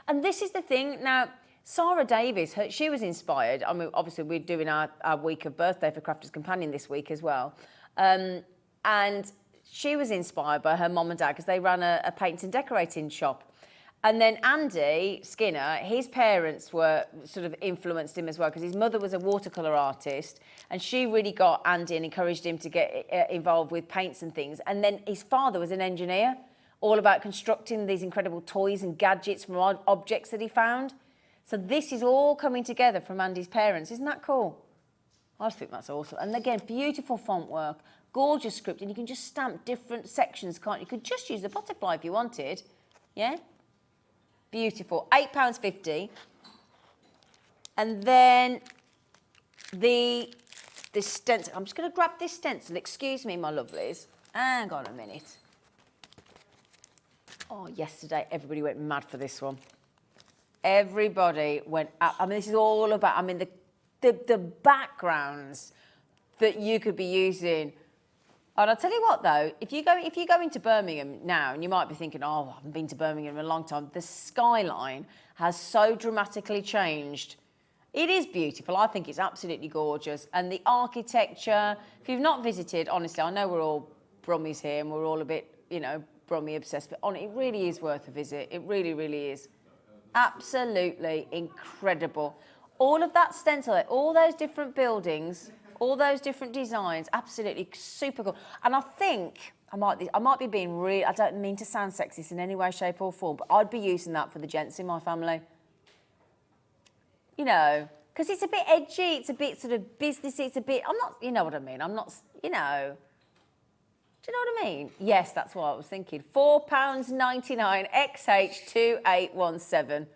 And this is the thing. Now, Sarah Davis, she was inspired. I mean, obviously, we're doing our week of birthday for Crafter's Companion this week as well. And she was inspired by her mum and dad because they ran a painting and decorating shop. And then Andy Skinner, his parents were sort of influenced him as well because his mother was a watercolour artist and she really got Andy and encouraged him to get involved with paints and things. And then his father was an engineer, all about constructing these incredible toys and gadgets from objects that he found. So this is all coming together from Andy's parents. Isn't that cool? I just think that's awesome. And again, beautiful font work, gorgeous script, and you can just stamp different sections, can't you? You could just use the butterfly if you wanted. Yeah? Beautiful. £8.50. And then the stencil. I'm just going to grab this stencil. Excuse me, my lovelies. Hang on a minute. Oh, yesterday everybody went mad for this one. Everybody went up. I mean, this is all about, I mean, the backgrounds that you could be using. And I'll tell you what, though, if you go into Birmingham now, and you might be thinking, oh, I haven't been to Birmingham in a long time, the skyline has so dramatically changed. It is beautiful. I think it's absolutely gorgeous. And the architecture, if you've not visited, honestly, I know we're all Brummies here and we're all a bit, you know, Brummie obsessed, but it really is worth a visit. It really, really is. Absolutely incredible. All of that stencil, all those different buildings, all those different designs, absolutely super cool. And I think I might be being real. I don't mean to sound sexist in any way, shape or form, but I'd be using that for the gents in my family. You know, because it's a bit edgy, it's a bit sort of businessy, it's a bit, I'm not, you know what I mean, I'm not, you know. Do you know what I mean? Yes, that's what I was thinking. £4.99 XH2817.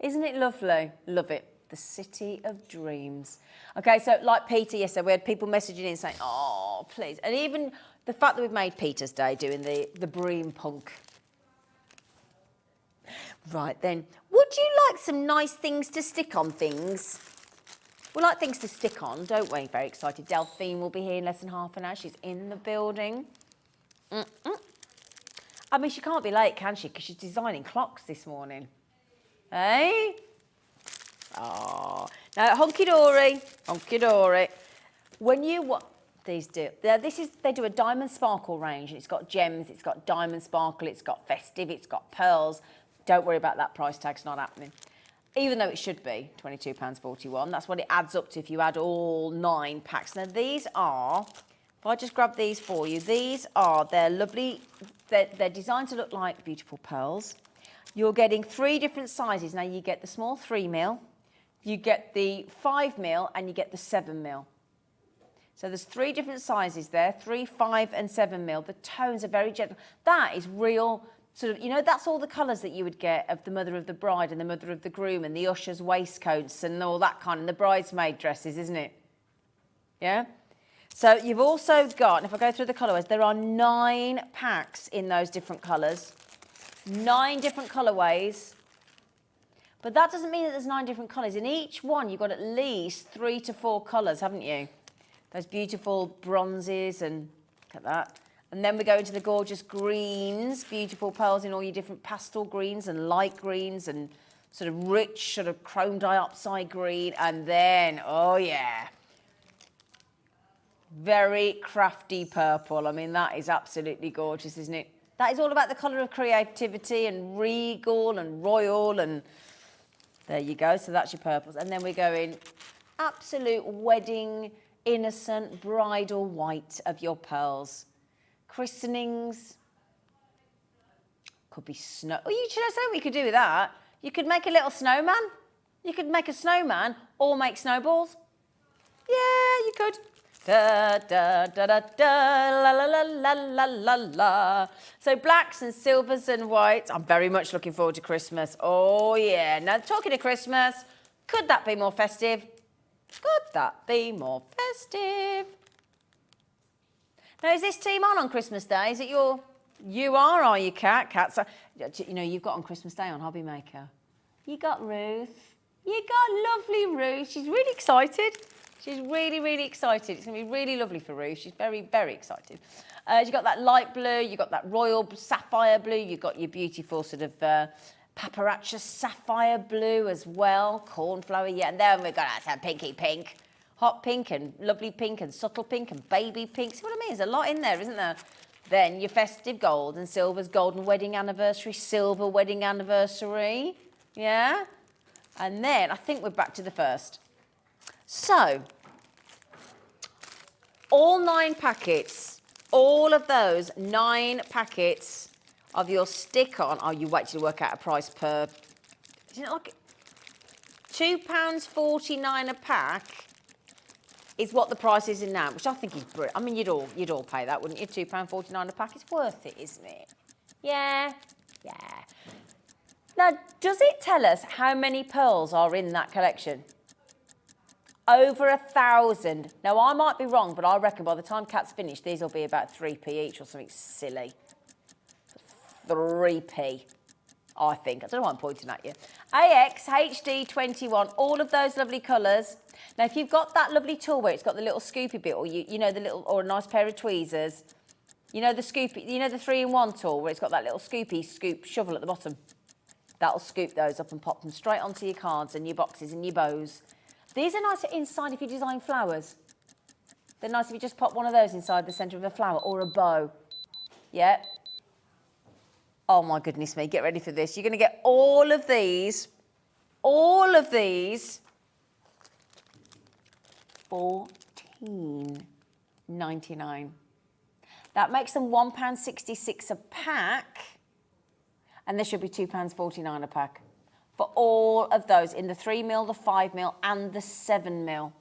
Isn't it lovely? Love it. The City of Dreams. Okay, so like Peter yesterday, we had people messaging in saying, oh, please. And even the fact that we've made Peter's Day doing the Bream Punk. Right then, would you like some nice things to stick on things? We like things to stick on, don't we? Very excited. Delphine will be here in less than half an hour. She's in the building. I mean, she can't be late, can she? Because she's designing clocks this morning. Hey? Oh. Now, honky-dory, honky-dory. When you... what these do... They do a diamond sparkle range. It's got gems, it's got diamond sparkle, it's got festive, it's got pearls. Don't worry about that price tag, it's not happening. Even though it should be £22.41. That's what it adds up to if you add all 9 packs. Now, these are... If I just grab these for you, they're lovely, they're designed to look like beautiful pearls. You're getting 3 different sizes. Now you get the small 3mm, you get the 5mm, and you get the 7mm. So there's 3 different sizes there, 3, 5 and 7mm. The tones are very gentle. That is real, sort of, you know, that's all the colours that you would get of the mother of the bride and the mother of the groom and the usher's waistcoats and all that kind, and the bridesmaid dresses, isn't it? Yeah? So you've also got, and if I go through the colourways, there are 9 packs in those different colours. 9 different colourways. But that doesn't mean that there's 9 different colours. In each one, you've got at least 3 to 4 colours, haven't you? Those beautiful bronzes and look at that. And then we go into the gorgeous greens, beautiful pearls in all your different pastel greens and light greens and sort of rich sort of chrome dioxide green. And then, oh yeah, very crafty purple. I mean, that is absolutely gorgeous, isn't it? That is all about the colour of creativity and regal and royal, and there you go. So that's your purples. And then we go in absolute wedding, innocent, bridal white of your pearls. Christenings. Could be snow. Oh, you should I say what you could do with that? You could make a little snowman. You could make a snowman or make snowballs. Yeah, you could. Da, da, da, da, da, la, la, la, la, la, la, la. So blacks and silvers and whites. I'm very much looking forward to Christmas. Oh, yeah. Now, talking of Christmas, could that be more festive? Could that be more festive? Now, is this team on Christmas Day? Is it your... You are you, Kat? Kat, so, you know, you've got on Christmas Day on Hobby Maker. You got Ruth. You got lovely Ruth. She's really excited. She's really, really excited. It's going to be really lovely for Ruth. She's very, very excited. You've got that light blue. You've got that royal sapphire blue. You've got your beautiful sort of paparazzi sapphire blue as well. Cornflower, yeah. And then we've got some pinky pink. Hot pink and lovely pink and subtle pink and baby pink. See what I mean? There's a lot in there, isn't there? Then your festive gold and silver's golden wedding anniversary, silver wedding anniversary. Yeah? And then I think we're back to the first. So, all 9 packets, all of those 9 packets of your stick-on, oh, you wait till you work out a price per, isn't it like £2.49 a pack? is what the price is in now, which I think is brilliant. I mean, you'd all pay that, wouldn't you? £2.49 a pack. It's worth it, isn't it? Yeah. Now, does it tell us how many pearls are in that collection? Over 1,000. Now, I might be wrong, but I reckon by the time Kat's finished, these will be about 3p each or something silly. 3p, I think. I don't know why I'm pointing at you. AX, HD 21, all of those lovely colours. Now, if you've got that lovely tool where it's got the little scoopy bit, or you know, the little, or a nice pair of tweezers, you know the scoopy, you know the 3-in-1 tool where it's got that little scoop shovel at the bottom. That'll scoop those up and pop them straight onto your cards and your boxes and your bows. These are nice inside if you design flowers. They're nice if you just pop one of those inside the centre of a flower or a bow. Yeah. Oh my goodness me, get ready for this. You're going to get all of these, £14.99. That makes them £1.66 a pack, and there should be £2.49 a pack for all of those in the 3mm, the 5mm, and the 7mm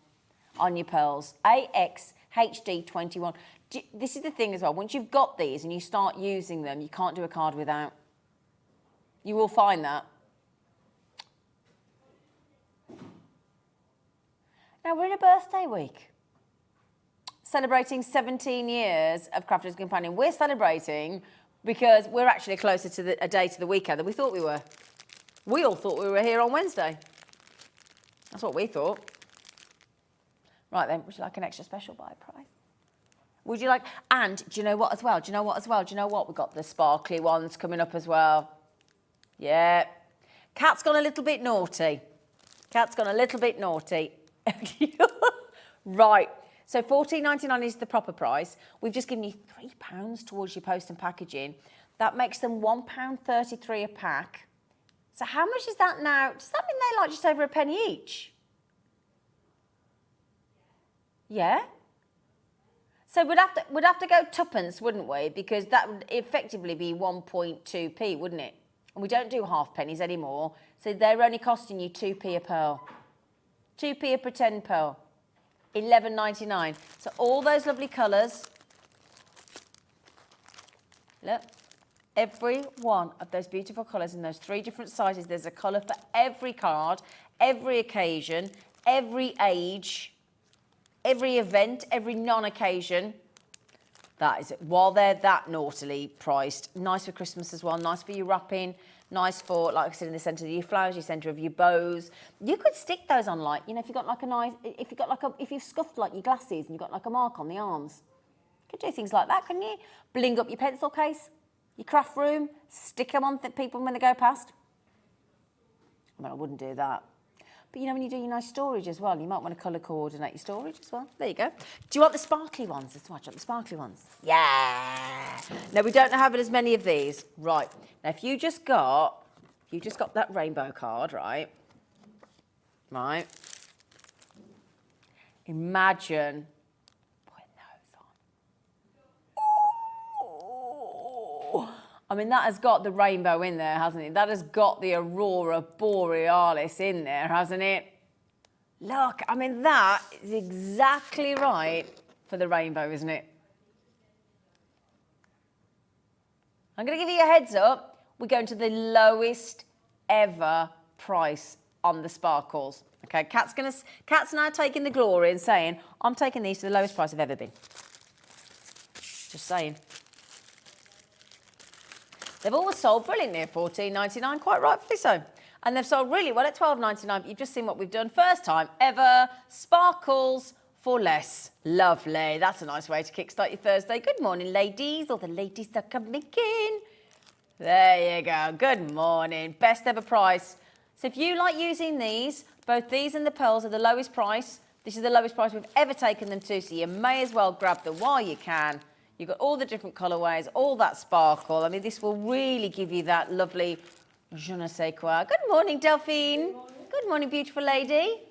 on your pearls. AX HD 21. This is the thing as well. Once you've got these and you start using them, you can't do a card without. You will find that. Now, we're in a birthday week. Celebrating 17 years of Crafters Companion. We're celebrating because we're actually closer to a day to the weekend than we thought we were. We all thought we were here on Wednesday. That's what we thought. Right then, would you like an extra special buy price? Would you like, and do you know what as well? Do you know what? We've got the sparkly ones coming up as well. Yeah. Kat's gone a little bit naughty. Right. So £14.99 is the proper price. We've just given you £3 towards your post and packaging. That makes them £1.33 a pack. So how much is that now? Does that mean they're like just over a penny each? Yeah? So we'd have to go tuppence, wouldn't we? Because that would effectively be 1.2p, wouldn't it? And we don't do half pennies anymore. So they're only costing you 2p a pearl. 2p a pretend pearl. £11.99. So all those lovely colours. Look. Every one of those beautiful colours in those 3 different sizes. There's a colour for every card, every occasion, every age, every event, every non-occasion. That is it. While they're that naughtily priced, nice for Christmas as well, nice for your wrapping, nice for, like I said, in the centre of your flowers, your centre of your bows. You could stick those on, like, you know, if you've got like a nice, if you've scuffed like your glasses and you've got like a mark on the arms. You could do things like that, couldn't you? Bling up your pencil case, your craft room, stick them on people when they go past. I mean, I wouldn't do that. But you know, when you do your nice storage as well, you might want to colour coordinate your storage as well. There you go. Do you want the sparkly ones? Let's watch up the sparkly ones. Yeah. Now, we don't have as many of these. Right. Now, if you just got that rainbow card, right? Right. Imagine putting those on. Oh. I mean, that has got the rainbow in there, hasn't it? That has got the Aurora Borealis in there, hasn't it? Look, I mean, that is exactly right for the rainbow, isn't it? I'm going to give you a heads up. We're going to the lowest ever price on the sparkles. Okay, Kat's now taking the glory and saying, I'm taking these to the lowest price I've ever been. Just saying. They've always sold brilliantly at £14.99, quite rightfully so. And they've sold really well at £12.99, but you've just seen what we've done. First time ever, sparkles for less. Lovely. That's a nice way to kickstart your Thursday. Good morning, ladies, or the ladies that are coming in. There you go. Good morning. Best ever price. So if you like using these, both these and the pearls are the lowest price. This is the lowest price we've ever taken them to, so you may as well grab them while you can. You've got all the different colourways, all that sparkle. I mean, this will really give you that lovely je ne sais quoi. Good morning, Delphine. Good morning, Good morning, beautiful lady.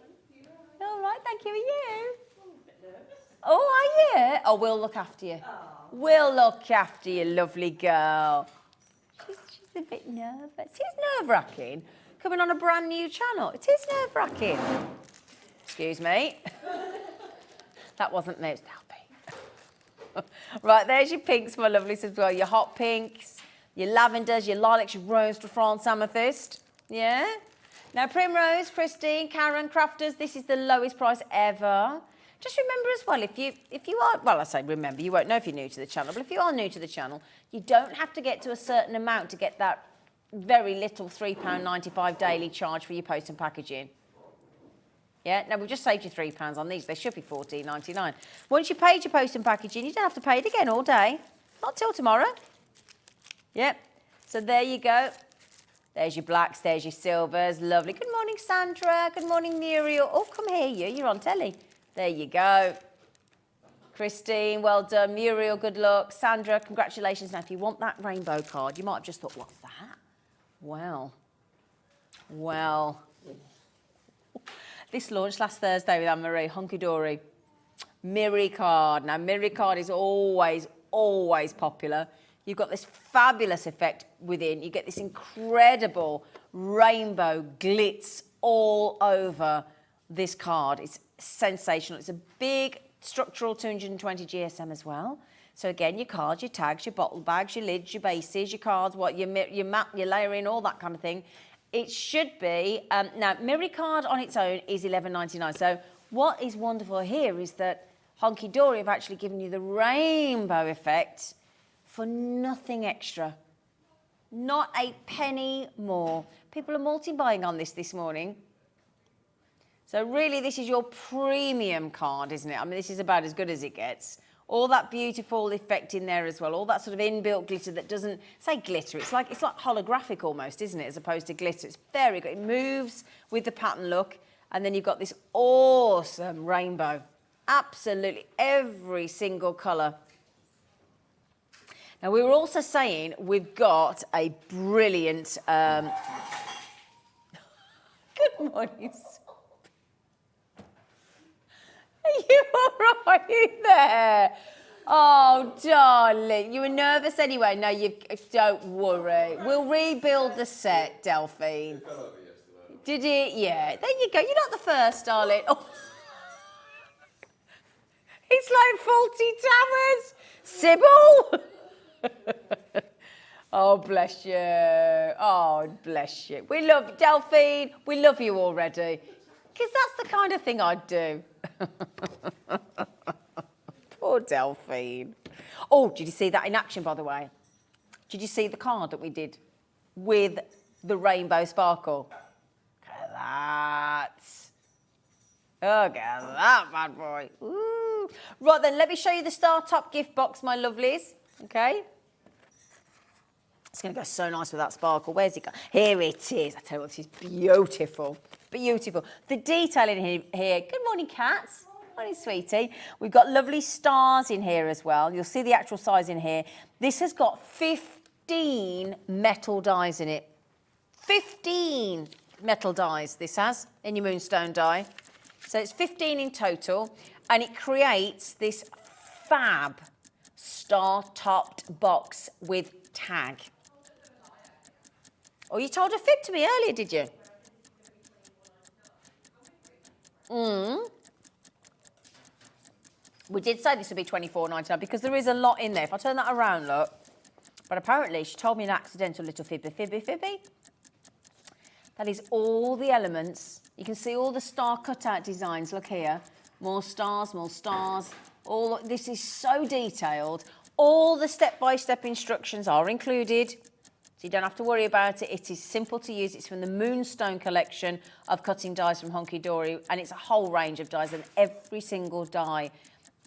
All right, thank you. Are you? I'm a bit nervous. Oh, are you? Oh, we'll look after you. Oh. We'll look after you, lovely girl. She's a bit nervous. It's nerve-wracking. Coming on a brand new channel. It is nerve-wracking. Excuse me. That wasn't me, it's Delphine. Right, there's your pinks, my lovelies, as well. Your hot pinks, your lavenders, your lilacs, your rose de France amethyst. Yeah? Now, Primrose, Christine, Karen, Crafters, this is the lowest price ever. Just remember as well, if you are, well, I say remember, you won't know if you're new to the channel, but if you are new to the channel, you don't have to get to a certain amount to get that very little £3.95 daily charge for your post and packaging. Yeah, now we've just saved you £3 on these. They should be $14.99. Once you paid your post and packaging, you don't have to pay it again all day. Not till tomorrow. Yep. So there you go. There's your blacks, there's your silvers. Lovely. Good morning, Sandra. Good morning, Muriel. Oh, come here, you're on telly. There you go. Christine, well done. Muriel, good luck. Sandra, congratulations. Now, if you want that rainbow card, you might have just thought, what's that? Well. This launched last Thursday with Anne-Marie, Hunky Dory. Miri card. Now, Miri card is always popular. You've got this fabulous effect within. You get this incredible rainbow glitz all over this card. It's sensational. It's a big structural 220 GSM as well. So again, your cards, your tags, your bottle bags, your lids, your bases, your cards, your map, your layering, all that kind of thing. It should be, now Miri card on its own is $11.99. So what is wonderful here is that Hunky Dory have actually given you the rainbow effect for nothing extra. Not a penny more. People are multi-buying on this morning. So really, this is your premium card, isn't it? I mean, this is about as good as it gets. All that beautiful effect in there as well. All that sort of inbuilt glitter that doesn't say glitter. It's like holographic almost, isn't it? As opposed to glitter. It's very good. It moves with the pattern look. And then you've got this awesome rainbow. Absolutely every single colour. Now, we were also saying we've got a brilliant... Good morning. Are you all right there? Oh, darling. You were nervous anyway. No, don't worry. We'll rebuild the set, Delphine. It fell over yesterday. Did it? Yeah. There you go. You're not the first, darling. Oh. It's like Faulty Towers. Sybil. Oh, bless you. Oh, bless you. We love you, Delphine. We love you already. Because that's the kind of thing I'd do. Poor Delphine. Oh, did you see that in action, by the way? Did you see the card that we did with the rainbow sparkle? Look at that. Look at that bad boy. Ooh. Right then, let me show you the Star Top gift box, my lovelies. Okay? It's going to go so nice with that sparkle. Where's it gone? Here it is. I tell you what, this is beautiful. Beautiful. The detail in here. Good morning, cats. Morning, sweetie. We've got lovely stars in here as well. You'll see the actual size in here. This has got 15 metal dies in it. 15 metal dies this has in your moonstone die. So it's 15 in total. And it creates this fab star-topped box with tag. Oh, you told a fib to me earlier, did you? We did say this would be $24.99 because there is a lot in there. If I turn that around, look. But apparently she told me an accidental little fibby. That is all the elements. You can see all the star cutout designs. Look here. More stars. All this is so detailed. All the step-by-step instructions are included. So you don't have to worry about it. It is simple to use. It's from the Moonstone collection of cutting dies from Hunky Dory, and it's a whole range of dies, and every single die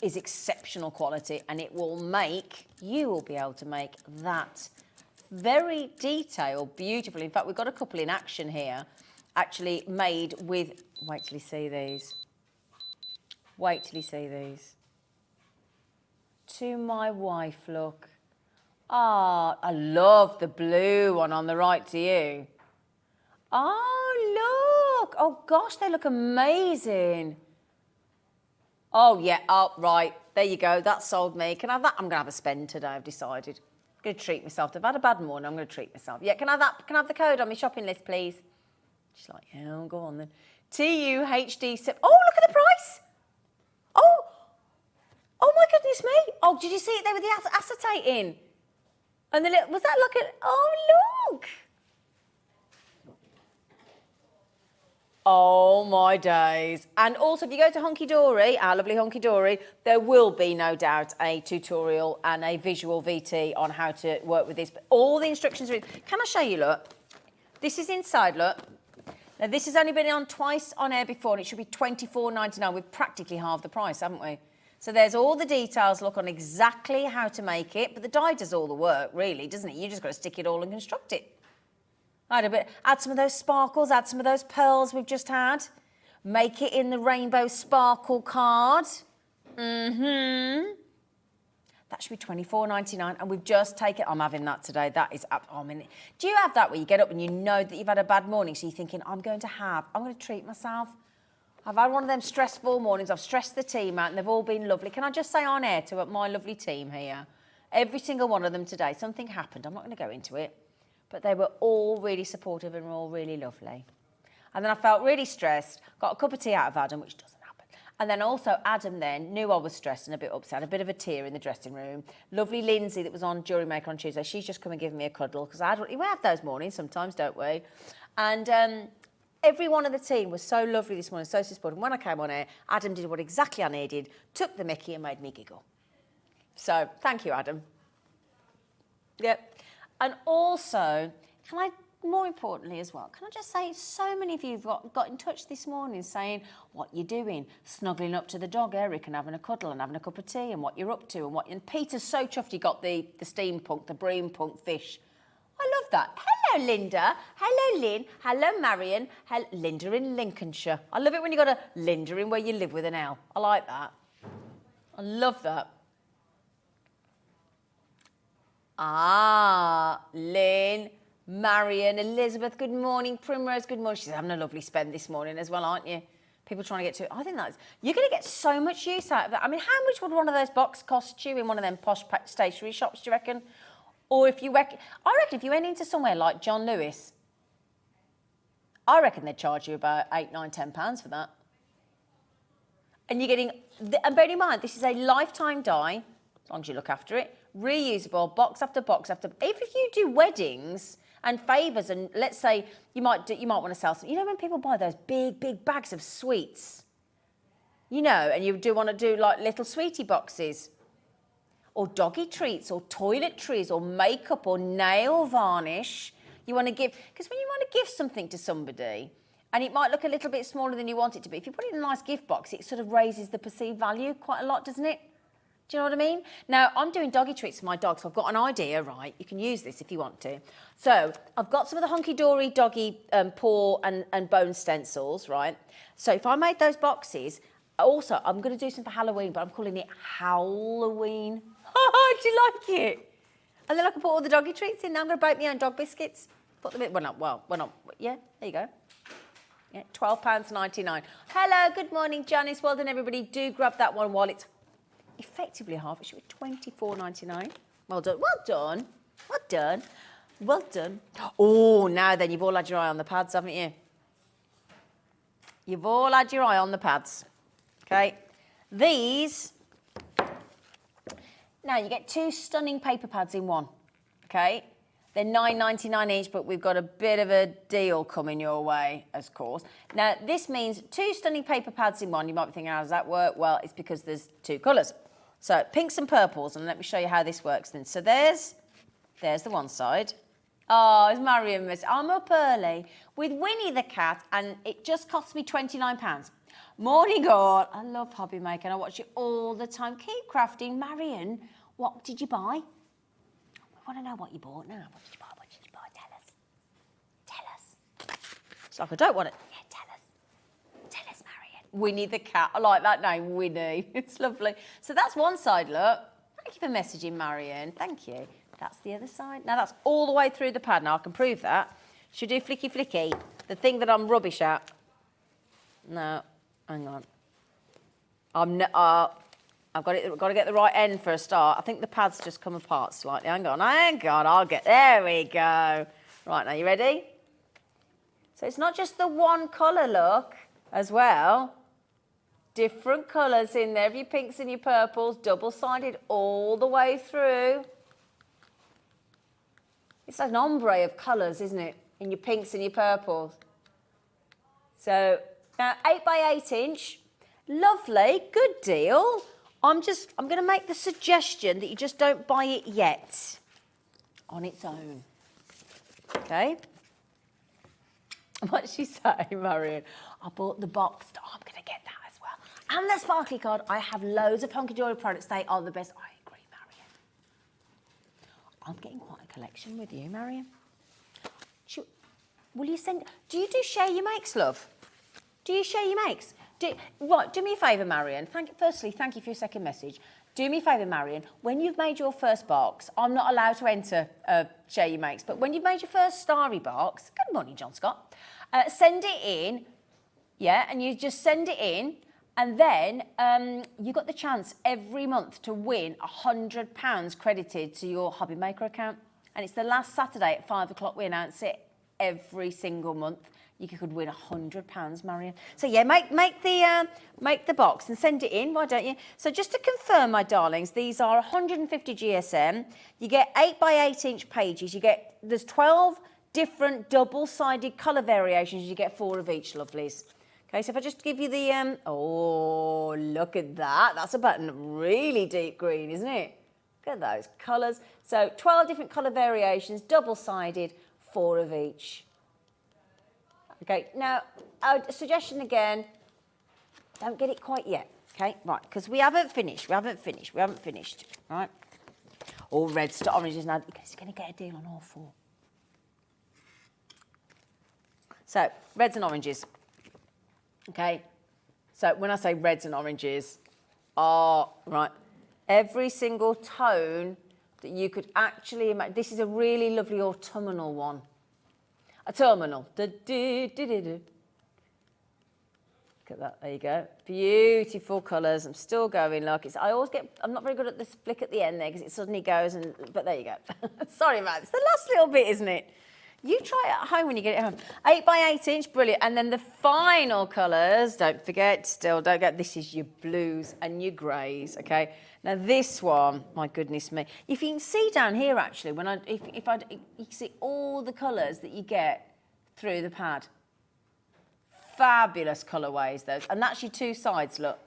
is exceptional quality, and you will be able to make that very detailed, beautiful. In fact, we've got a couple in action here, actually made with, wait till you see these. Wait till you see these. To my wife, look. Ah, I love the blue one on the right to you. Oh, look. Oh, gosh, they look amazing. Oh, yeah. Oh, right. There you go. That sold me. Can I have that? I'm going to have a spend today, I've decided. I'm going to treat myself. I've had a bad morning. I'm going to treat myself. Yeah, can I have that? Can I have the code on my shopping list, please? She's like, yeah, go on then. TUHD. Oh, look at the price. Oh my goodness me. Oh, did you see it there with the acetate in? And the little, was that like a, oh look. Oh my days. And also if you go to Hunky Dory, our lovely Hunky Dory, there will be no doubt a tutorial and a visual VT on how to work with this. But all the instructions are in. Can I show you, look? This is inside, look. Now this has only been on twice on air before and it should be $24.99. We've practically halved the price, haven't we? So there's all the details, look, on exactly how to make it, but the dye does all the work, really, doesn't it? You just got to stick it all and construct it. Add some of those sparkles, add some of those pearls we've just had. Make it in the rainbow sparkle card. That should be $24.99, and we've just taken, I'm having that today. That is, do you have that where you get up and you know that you've had a bad morning, so you're thinking, I'm going to treat myself. I've had one of them stressful mornings. I've stressed the team out and they've all been lovely. Can I just say on air to my lovely team here, every single one of them today, something happened. I'm not going to go into it, but they were all really supportive and were all really lovely. And then I felt really stressed, got a cup of tea out of Adam, which doesn't happen. And then also Adam then knew I was stressed and a bit upset, a bit of a tear in the dressing room. Lovely Lindsay that was on Jury Maker on Tuesday, she's just come and given me a cuddle because we have those mornings sometimes, don't we? And every one of the team was so lovely this morning, so supportive. When I came on air, Adam did what exactly I needed, took the mickey and made me giggle. So, thank you, Adam. Yep. And also, more importantly as well, can I just say, so many of you have got in touch this morning saying what you're doing, snuggling up to the dog, Eric, and having a cuddle and having a cup of tea and what you're up to. And Peter's so chuffed he got the steampunk, the breampunk fish. I love that. Hello, Linda. Hello, Lynn. Hello, Marion. Linda in Lincolnshire. I love it when you got a Linda in where you live with an L. I like that. I love that. Lynn, Marion, Elizabeth, good morning. Primrose, good morning. She's having a lovely spend this morning as well, aren't you? People trying to get to it. I think you're going to get so much use out of that. I mean, how much would one of those boxes cost you in one of them posh stationery shops, do you reckon? Or if you I reckon if you went into somewhere like John Lewis, I reckon they'd charge you about £8, £9, £10 for that. And you're getting, and bear in mind, this is a lifetime dye, as long as you look after it, reusable, box after box after. If you do weddings and favours, and let's say you might want to sell some. You know when people buy those big bags of sweets, you know, and you do want to do like little sweetie boxes. Or doggy treats, or toiletries, or makeup, or nail varnish. You want to give, because when you want to give something to somebody, and it might look a little bit smaller than you want it to be, if you put it in a nice gift box, it sort of raises the perceived value quite a lot, doesn't it? Do you know what I mean? Now, I'm doing doggy treats for my dog, so I've got an idea, right? You can use this if you want to. So, I've got some of the Hunky Dory doggy paw and bone stencils, right? So, if I made those boxes, also, I'm going to do some for Halloween, but I'm calling it Halloween. Do you like it? And then I can put all the doggy treats in. Now I'm going to bake my own dog biscuits. Put them in. Yeah, there you go. Yeah, £12.99. Hello, good morning, Janice. Well done, everybody. Do grab that one while it's effectively half. It should be £24.99. Well done. Well done. Well done. Well done. Oh, now then, you've all had your eye on the pads, haven't you? You've all had your eye on the pads. Okay. These. Now, you get 2 stunning paper pads in one, okay? They're $9.99 each, but we've got a bit of a deal coming your way, of course. Now, this means 2 stunning paper pads in one. You might be thinking, how does that work? Well, it's because there's 2 colours. So, pinks and purples, and let me show you how this works then. So, there's the one side. Oh, it's Marion. I'm up early with Winnie the cat, and it just cost me £29. Morning all. I love Hobby Maker and I watch it all the time. Keep crafting. Marion, what did you buy? We want to know what you bought now. What did you buy? What did you buy? Tell us. It's like I don't want it. Yeah, tell us, Marion. Winnie the cat. I like that name, Winnie. It's lovely. So that's one side, look. Thank you for messaging, Marion. Thank you. That's the other side. Now that's all the way through the pad. Now I can prove that. Should we do flicky flicky? The thing that I'm rubbish at. No. Hang on. I've got to get the right end for a start. I think the pad's just come apart slightly. Hang on. There we go. Right, now you ready? So it's not just the one colour look as well. different colours in there, your pinks and your purples, double-sided all the way through. It's like an ombre of colours, isn't it? In your pinks and your purples. So now 8 by 8 inch, lovely, good deal. I'm going to make the suggestion that you just don't buy it yet on its own. Okay? What'd she say, Marion? I bought the box. Oh, I'm going to get that as well. And the sparkly card. I have loads of Hunky Dory products. They are the best. I agree, Marion. I'm getting quite a collection with you, Marion. Will you send... Do you do share your makes, love? Do you share your makes? Right, do me a favour, Marion. Firstly, thank you for your second message. Do me a favour, Marion. When you've made your first box, I'm not allowed to enter share your makes, but when you've made your first starry box, good morning, John Scott, send it in, yeah, and you just send it in, and then you got the chance every month to win £100 credited to your Hobby Maker account. And it's the last Saturday at 5 o'clock we announce it every single month. You could win £100, Marion. So yeah, make the box and send it in. Why don't you? So just to confirm, my darlings, these are 150 GSM. You get 8 by 8 inch pages. There's 12 different double-sided colour variations. You get 4 of each, lovelies. Okay, so if I just give you the oh, look at that. That's about a really deep green, isn't it? Look at those colours. So 12 different colour variations, double-sided, 4 of each. Okay, now, a suggestion again, don't get it quite yet, okay? Right, because we haven't finished, right? All reds to oranges now, because you're going to get a deal on all 4. So, reds and oranges, okay? So, when I say reds and oranges, right, every single tone that you could actually imagine, this is a really lovely autumnal one. Autumnal. Look at that. There you go. Beautiful colours. I'm still going. Look, I'm not very good at this flick at the end there because it suddenly goes. But there you go. Sorry, man. It's the last little bit, isn't it? You try it at home when you get it home. 8 by 8 inch, brilliant. And then the final colours. Don't forget. This is your blues and your greys. Okay. Now this one, my goodness me. If you can see down here, actually, you can see all the colours that you get through the pad. Fabulous colourways, those. And that's your 2 sides, look.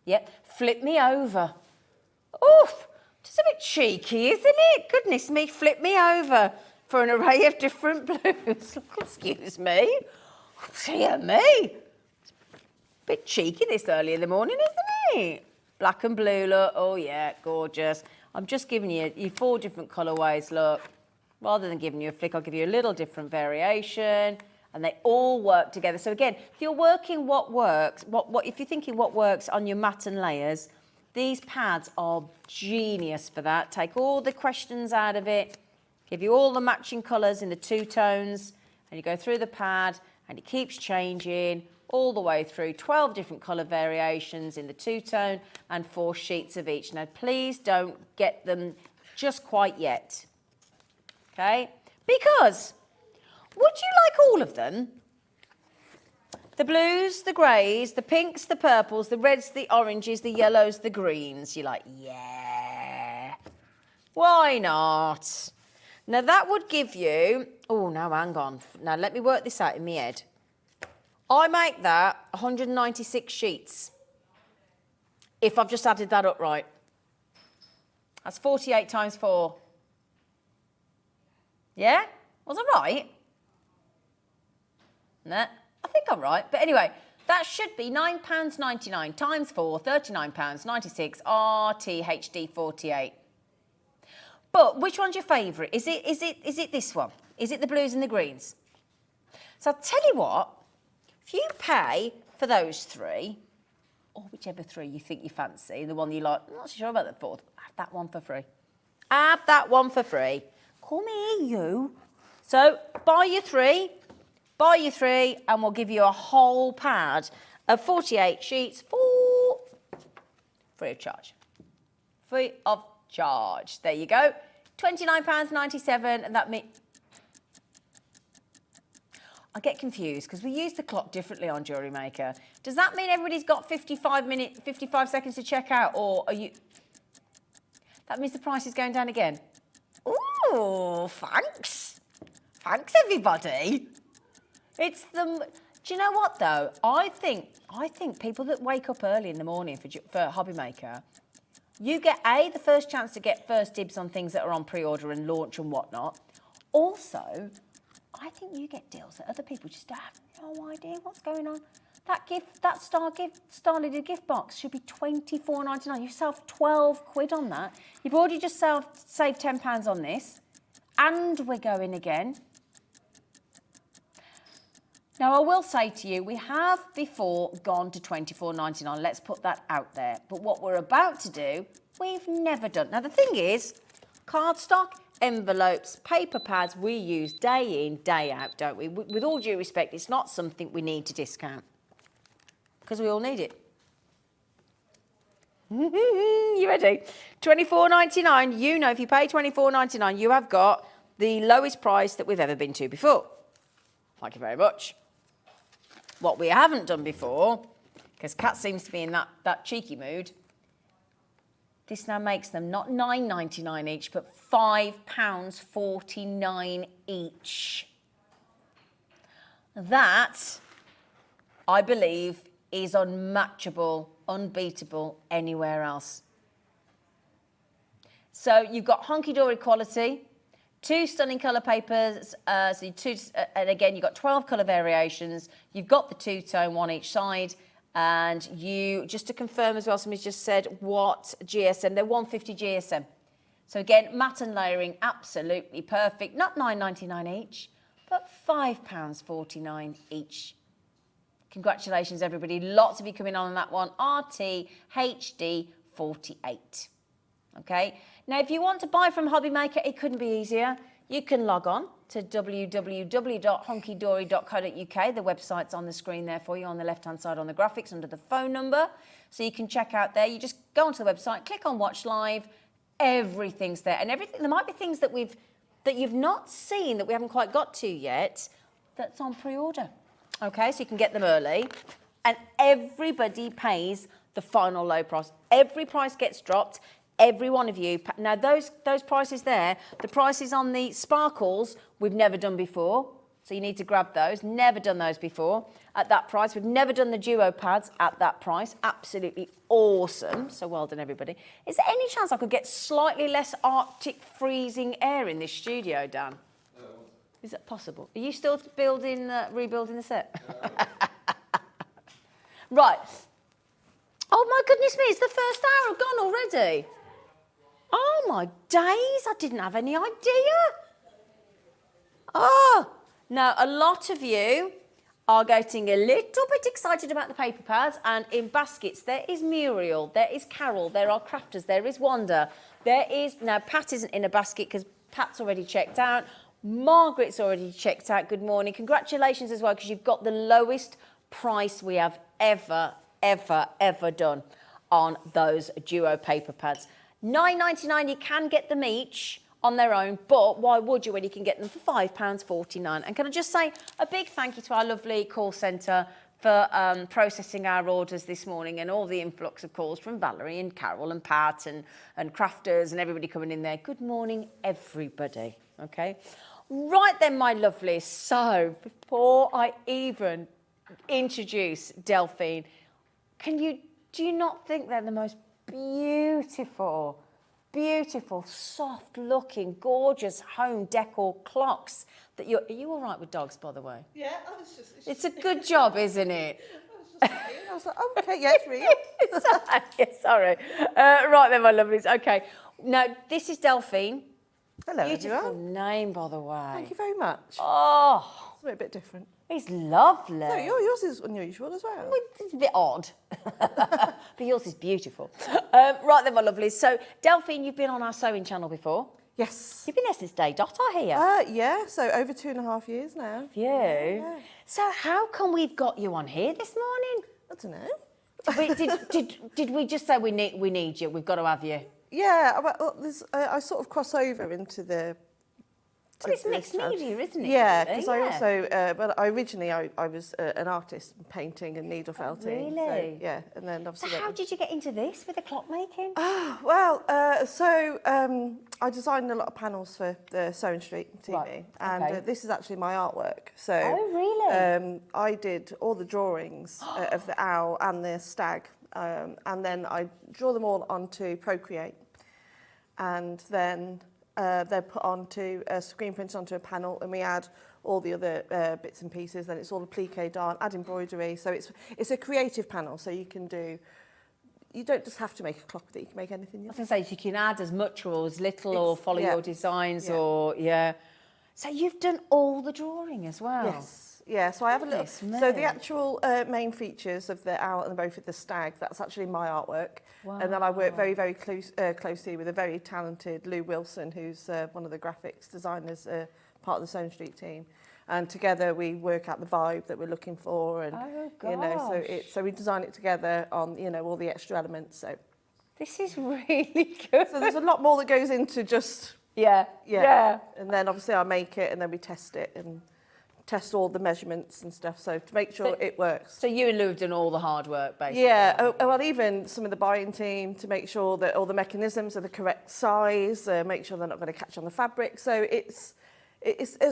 Yep, flip me over. Oof, just a bit cheeky, isn't it? Goodness me, flip me over for an array of different blues. Excuse me. Dear me. It's a bit cheeky this early in the morning, isn't it? Black and blue, look. Oh, yeah, gorgeous. I'm just giving you 4 different colourways, look. Rather than giving you a flick, I'll give you a little different variation. And they all work together. So, again, if you're working what works, if you're thinking what works on your mat and layers, these pads are genius for that. Take all the questions out of it, give you all the matching colours in the 2 tones, and you go through the pad, and it keeps changing all the way through 12 different colour variations in the 2-tone and 4 sheets of each. Now, please don't get them just quite yet, okay? Because would you like all of them? The blues, the greys, the pinks, the purples, the reds, the oranges, the yellows, the greens. You're like, yeah, why not? Now, that would give you... Oh, no, hang on. Now, let me work this out in my head. I make that 196 sheets, if I've just added that up right. That's 48 times 4. Yeah? Was I right? No, I think I'm right. But anyway, that should be £9.99 times 4, £39.96, RTHD 48. But which one's your favourite? Is it this one? Is it the blues and the greens? So I'll tell you what. If you pay for those 3, or whichever 3 you think you fancy, the one you like, I'm not sure about the 4th, have that one for free. Have that one for free. Come here, you. So buy your 3, and we'll give you a whole pad of 48 sheets for free of charge. Free of charge. There you go. £29.97, and that means... I get confused because we use the clock differently on Jewellery Maker. Does that mean everybody's got 55 seconds to check out, or are you? That means the price is going down again. Ooh, thanks. Thanks, everybody. It's the. Do you know what though? I think people that wake up early in the morning for Hobby Maker, you get the first chance to get first dibs on things that are on pre-order and launch and whatnot. Also, I think you get deals that other people just have no idea what's going on. That Starlidded gift box should be $24.99. You save 12 quid on that. You've already just saved £10 on this, and we're going again. Now, I will say to you, we have before gone to $24.99. Let's put that out there. But what we're about to do, we've never done. Now, the thing is, cardstock, envelopes, paper pads, we use day in, day out, don't we? With all due respect, it's not something we need to discount because we all need it. You ready? $24.99. You know, if you pay $24.99, you have got the lowest price that we've ever been to before. Thank you very much. What we haven't done before, because Kat seems to be in that cheeky mood, this now makes them not $9.99 each, but £5.49 each. That, I believe, is unmatchable, unbeatable anywhere else. So you've got honky-dory quality, 2 stunning colour papers, and again, you've got 12 colour variations. You've got the two-tone, one each side. And you, just to confirm as well, somebody's just said what GSM, they're 150 GSM. So again, matte and layering, absolutely perfect. Not $9.99 each, but £5.49 each. Congratulations, everybody. Lots of you coming on that one. RTHD48. Okay. Now, if you want to buy from Hobby Maker, it couldn't be easier. You can log on to www.honkydory.co.uk. The website's on the screen there for you on the left-hand side on the graphics under the phone number. So you can check out there. You just go onto the website, click on Watch Live. Everything's there. And everything. There might be things that you've not seen, that we haven't quite got to yet, that's on pre-order. Okay, so you can get them early. And everybody pays the final low price. Every price gets dropped. Every one of you. Now, those prices there, the prices on the sparkles, we've never done before. So you need to grab those. Never done those before at that price. We've never done the duo pads at that price. Absolutely awesome. So well done, everybody. Is there any chance I could get slightly less Arctic freezing air in this studio, Dan? Is that possible? Are you still rebuilding the set? Right. Oh, my goodness me. It's the first hour gone already. Oh, my days. I didn't have any idea. Oh, now, a lot of you are getting a little bit excited about the paper pads, and in baskets, there is Muriel, there is Carol, there are crafters, there is Wanda, there is, now, Pat isn't in a basket because Pat's already checked out. Margaret's already checked out. Good morning. Congratulations as well, because you've got the lowest price we have ever done on those duo paper pads. $9.99, you can get them each on their own, but why would you when you can get them for £5.49? And can I just say a big thank you to our lovely call centre for processing our orders this morning, and all the influx of calls from Valerie and Carol and Pat and crafters and everybody coming in there. Good morning, everybody. Okay. Right then, my lovely. So before I even introduce Delphine, do you not think they're the most beautiful, soft-looking, gorgeous home decor clocks that are you all right with dogs, by the way? Yeah, it's a good job, isn't it? I was like, oh, okay, yeah, it's real. Sorry. Right then, my lovelies. Okay. Now, this is Delphine. Hello, Beautiful everyone. name, by the way. Thank you very much. Oh, It's a bit different. it's lovely. So yours is unusual as well. It's a bit odd, but yours is beautiful. Right then, my lovelies. So, Delphine, you've been on our sewing channel before. Yes. You've been there since day dot, I hear. Yeah, so over 2.5 years now. You? Yeah. So how come we've got you on here this morning? I don't know. Did we just say we need you? We've got to have you. Yeah, I sort of cross over into the Well, it's this mixed challenge. media, isn't it? Yeah, really? because I also, well, I originally I was an artist, painting and needle felting. really? So, yeah, and then So obviously. how did you get into this with the clock making? Well, I designed a lot of panels for the Sewing Street TV, Right, and okay. this is actually my artwork. So, Oh, really? I did all the drawings of the owl and the stag, and then I draw them all onto Procreate, and then they're put onto screen printed onto a panel, and we add all the other bits and pieces. Then it's all the plique darn, add embroidery. So it's a creative panel, so you can do. You don't just have to make a clock with it, you can make anything you I was want. going to say, you can add as much or as little or follow yeah. your designs Yeah. or, yeah. So you've done all the drawing as well? Yes, yeah, so I have a little. Goodness So me. the actual main features of the owl and both of the stag, that's actually my artwork. And then I work very, very closely with a very talented Lou Wilson, who's one of the graphics designers, part of the Sewing Street team. And together we work out the vibe that we're looking for, and Oh, you know, gosh. so we design it together on all the extra elements. So This is really good. there's a lot more that goes into just Yeah. And then obviously I make it, and then we test it and test all the measurements and stuff. So to make sure So- it works. So you and Lou have done all the hard work, basically. Yeah, well, even some of the buying team to make sure that all the mechanisms are the correct size, make sure they're not going to catch on the fabric. So it's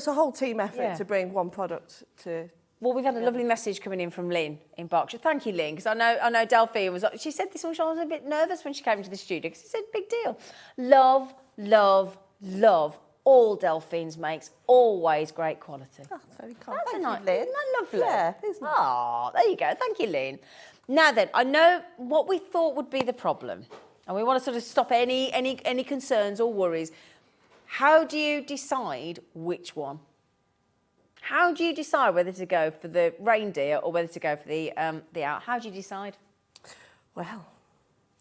a whole team effort Yeah. to bring one product to. Well, we've had a lovely message coming in from Lynn in Berkshire. Thank you, Lynn, because I know Delphine was. She said this one. She was a bit nervous when she came into the studio because she said, "Big deal." Love, love, love. All Delphine's makes, always great quality. Oh, very kind. That's Thank a nice, you, Lynn. isn't that lovely? Yeah, isn't it? Oh, there you go. Thank you, Lynn. Now then, I know what we thought would be the problem, and we want to sort of stop any concerns or worries. How do you decide which one? How do you decide whether to go for the reindeer or whether to go for the owl? How do you decide? Well,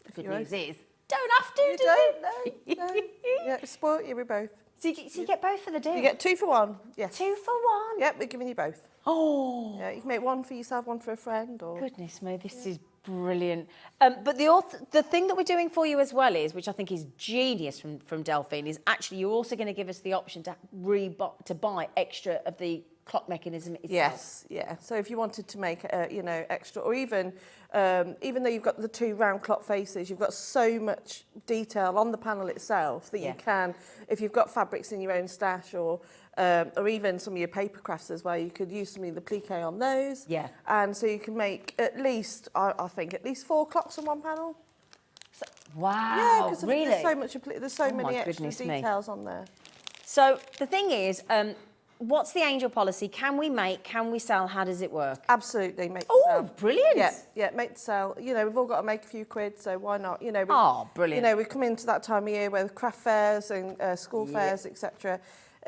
The good you're news is, don't have to, you do don't know. you? Yeah, spoil you with both. So you get both for the deal? You get 2 for 1. Yes. 2 for 1? Yep, we're giving you both. Oh, Yeah, you can make one for yourself, one for a friend, or. goodness me, this is brilliant. But the thing that we're doing for you as well is, which I think is genius from Delphine, is actually you're also going to give us the option to buy extra of the clock mechanism itself. Yes, yeah. So if you wanted to make, extra, or even though you've got the 2 round clock faces, you've got so much detail on the panel itself that Yeah. you can, if you've got fabrics in your own stash, or even some of your paper crafts as well, you could use some of the plique on those. Yeah. And so you can make at least, I think, at least 4 clocks on one panel. Wow, Yeah, because really? there's so much, there's so Oh my many extra goodness me. details on there. So the thing is, what's the Angel policy? Can we make? Can we sell? How does it work? Absolutely, make Oh, sell. brilliant. Yeah, make to sell. You know, we've all got to make a few quid, so why not? You know, Oh, brilliant. You know, we come into that time of year where craft fairs and school fairs, etc.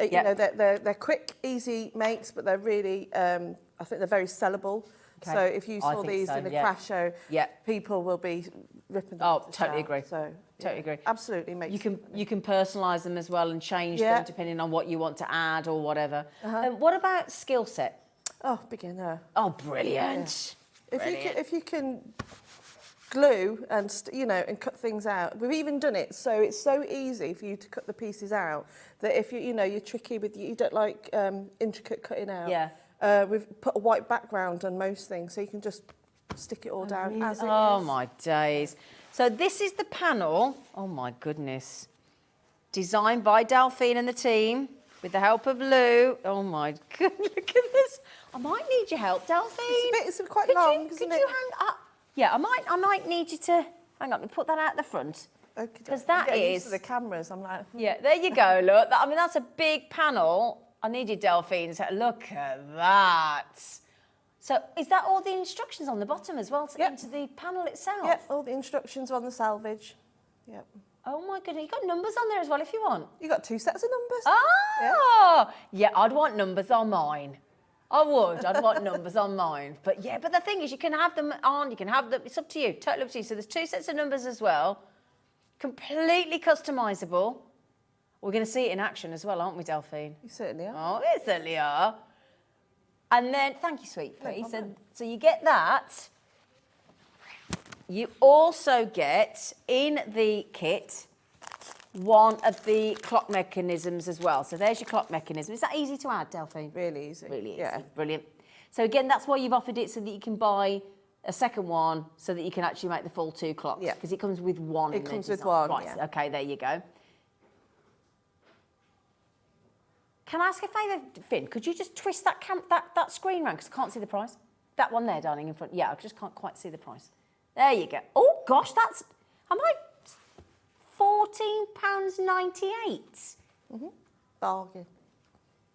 You Yeah. know, they're quick, easy makes, but they're really, I think they're very sellable. Okay. So if you I saw think these so, in a yeah. craft show, Yeah. people will be ripping them. Oh, to totally sell. agree. So Totally agree. Absolutely, make You can personalise them as well and change Yeah. them depending on what you want to add or whatever. What about skill set? Oh, beginner. Oh, brilliant. If you can glue and and cut things out, we've even done it so it's so easy for you to cut the pieces out that if you're tricky with you don't like intricate cutting out. Yeah. We've put a white background on most things, so you can just stick it all down as it is. Oh my days. So this is the panel. Oh my goodness. Designed by Delphine and the team with the help of Lou. Oh my god, look at this. I might need your help, Delphine. It's quite Could long, you, isn't could it? you hang up? Yeah, I might need you to hang up and put that out the front. Okay, 'Cause I'm that getting used is- to the cameras. I'm like, Yeah, there you go. Look, I mean that's a big panel. I need you, Delphine. To look at that. So is that all the instructions on the bottom as well Yep. into the panel itself? yep, all the instructions are on the salvage. Yep. Oh my goodness, you got numbers on there as well if you want. You got 2 sets of numbers. Oh, yeah, I'd want numbers on mine. I would. I'd want numbers on mine. But yeah, but the thing is, you can have them on. You can have them. It's up to you. Totally up to you. So there's 2 sets of numbers as well. Completely customisable. We're going to see it in action as well, aren't we, Delphine? You certainly are. Oh, we certainly are. And then, thank you, sweet pea. So you get that. You also get in the kit one of the clock mechanisms as well. So there's your clock mechanism. Is that easy to add, Delphine? Really easy. Really easy. Yeah. Brilliant. So again, that's why you've offered it so that you can buy a second one so that you can actually make the full 2 clocks. Yeah. Because it comes with one. It in the comes with design. one, Right, yeah. okay, there you go. Can I ask a favour, Finn? Could you just twist that screen round because I can't see the price? That one there, darling, in front. Yeah, I just can't quite see the price. There you go. Oh, gosh, that's... Am I... £14.98? Bargain.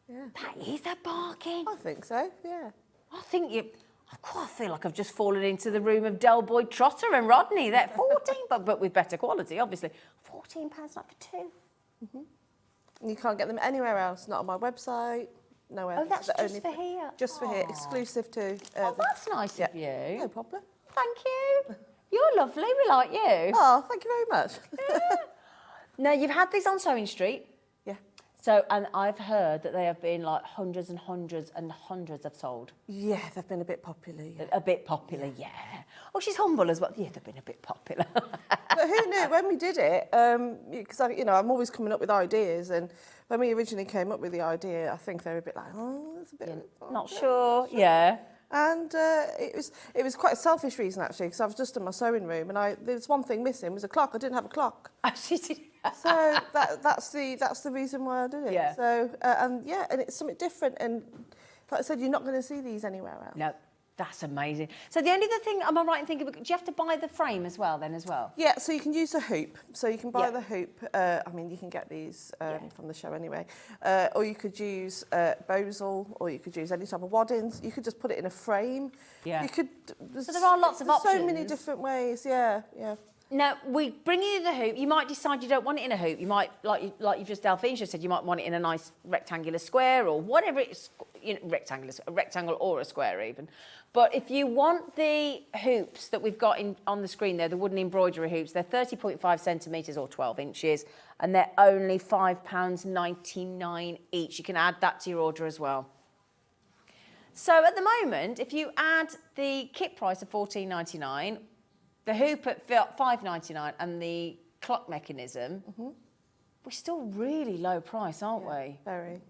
Yeah. That is a bargain. I think so, yeah. I think you... I quite feel like I've just fallen into the room of Del Boyd Trotter and Rodney. They're 14, but with better quality, obviously. £14 not for 2. And you can't get them anywhere else, not on my website, nowhere. Oh, that's The just only for pla- here? Just for here, Aw. exclusive to... Oh, that's nice of No you. problem. Thank you. You're lovely. We like you. Oh, thank you very much. Now, you've had these on Sewing Street. Yeah. So, and I've heard that they have been like hundreds and hundreds and hundreds have sold. Yeah, they've been a bit popular, yeah. A bit popular, yeah. Oh, she's humble as well. Yeah, they've been a bit popular. But who knew, when we did it, because I'm always coming up with ideas, and when we originally came up with the idea, I think they were a bit like, oh, it's a bit... Not sure, yeah. And it was quite a selfish reason, actually, because I was just in my sewing room, and there was one thing missing, was a clock. I didn't have a clock. Oh, she did. So that's the reason why I did it. Yeah. So and it's something different, and like I said, you're not going to see these anywhere else. No, that's amazing. So the only other thing, am I right in thinking, do you have to buy the frame as well then as well? Yeah, so you can use a hoop. So you can buy Yeah. the hoop. I mean, you can get these from the show anyway. Or you could use Bosal, or you could use any type of waddings. You could just put it in a frame. Yeah. You could. So there are lots of there's so many options. different ways. Yeah, yeah. Now, we bring you the hoop. You might decide you don't want it in a hoop. You might, like you've just, Delphine just said, you might want it in a nice rectangular square or whatever it's, a rectangle or a square even. But if you want the hoops that we've got on the screen there, the wooden embroidery hoops, they're 30.5 centimetres or 12 inches, and they're only £5.99 each. You can add that to your order as well. So at the moment, if you add the kit price of £14.99, the hoop at $5.99 and the clock mechanism, we're still really low price, aren't we? Very.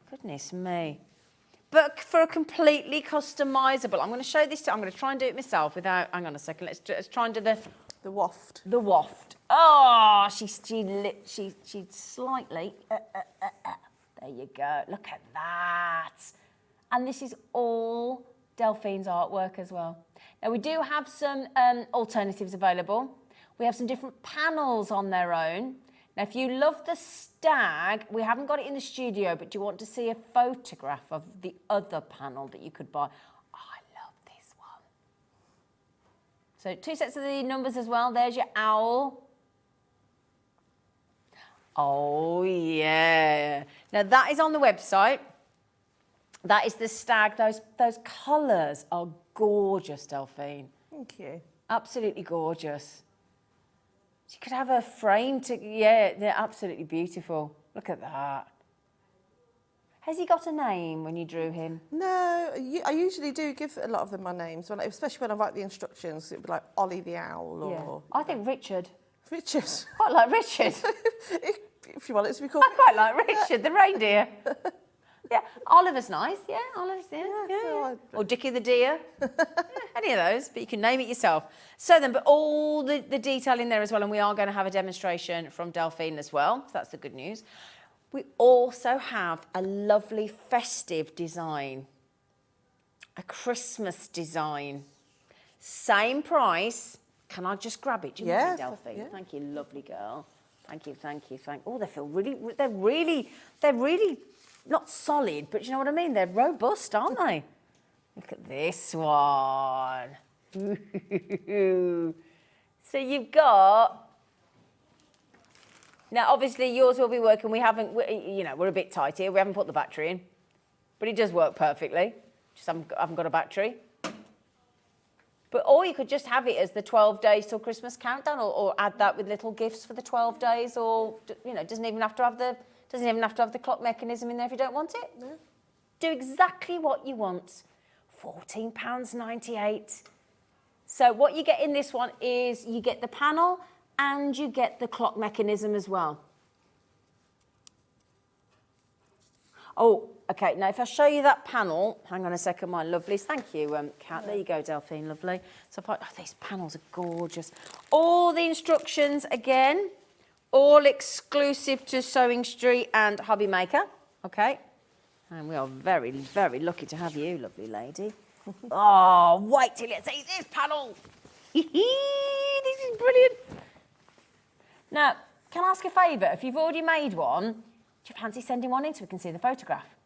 Goodness me. But for a completely customisable, I'm going to show this, I'm going to try and do it myself without, hang on a second, let's try and do the waft. The waft. Oh, she slightly, there you go, look at that. And this is all Delphine's artwork as well. Now, we do have some alternatives available. We have some different panels on their own. Now, if you love the stag, we haven't got it in the studio, but do you want to see a photograph of the other panel that you could buy? Oh, I love this one. So 2 sets of the numbers as well. There's your owl. Oh, yeah. Now, that is on the website. That is the stag. Those colours are gorgeous, Delphine. Thank you. Absolutely gorgeous. You could have a frame to, yeah, they're absolutely beautiful. Look at that. Has he got a name when you drew him? No, I usually do give a lot of them my names, especially when I write the instructions. It would be like Ollie the Owl or... I think Richard. Richard. Quite like Richard. If you want it to be called... I quite like Richard, the reindeer. Yeah, Oliver's nice. Yeah, Oliver's there. Yeah. Or Dickie the deer. Yeah, any of those, but you can name it yourself. So then, but all the detail in there as well, and we are going to have a demonstration from Delphine as well. So that's the good news. We also have a lovely festive design, a Christmas design. Same price. Can I just grab it? Do you mind, Delphine? Yeah. Thank you, lovely girl. Thank you. Oh, they feel really, they're really not solid, but you know what I mean? They're robust, aren't they? Look at this one. So you've got, now obviously yours will be working. We're a bit tight here. We haven't put the battery in, but it does work perfectly. Just haven't got a battery. But or you could just have it as the 12 days till Christmas countdown, or add that with little gifts for the 12 days, or doesn't even have to have the clock mechanism in there if you don't want it. No. Do exactly what you want. £14.98. So what you get in this one is you get the panel and you get the clock mechanism as well. Oh, okay. Now, if I show you that panel, hang on a second, my lovelies. Thank you, Kat. There you go, Delphine, lovely. So if these panels are gorgeous. All the instructions, again, all exclusive to Sewing Street and Hobby Maker, okay? And we are very, very lucky to have you, lovely lady. Oh, wait till you see this panel. This is brilliant. Now, can I ask a favour? If you've already made one, do you fancy sending one in so we can see the photograph?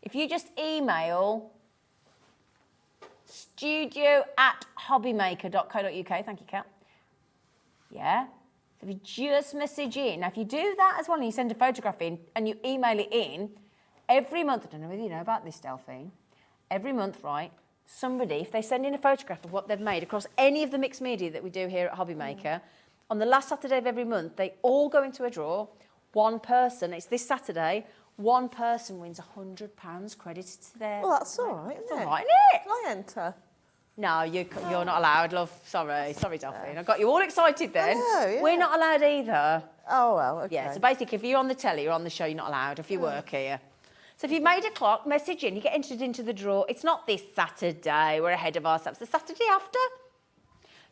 If you just email studio@hobbymaker.co.uk, thank you, Kat. Yeah. So if you just message in, now if you do that as well and you send a photograph in and you email it in, every month, I don't know whether you know about this, Delphine, every month, right, somebody, if they send in a photograph of what they've made across any of the mixed media that we do here at Hobby Maker, on the last Saturday of every month, they all go into a draw. One person, it's this Saturday, one person wins £100 credited to their... Well, that's all right, isn't it? All right, isn't it? Can I enter? No, you're not allowed, love. Sorry, Delphine. I got you all excited then. know, yeah. We're not allowed either. Oh, well, okay. Yeah, so basically, if you're on the telly, you're on the show, you're not allowed if you work here. So if you've made a clock, message in, you get entered into the draw. It's not this Saturday, we're ahead of ourselves. The Saturday after.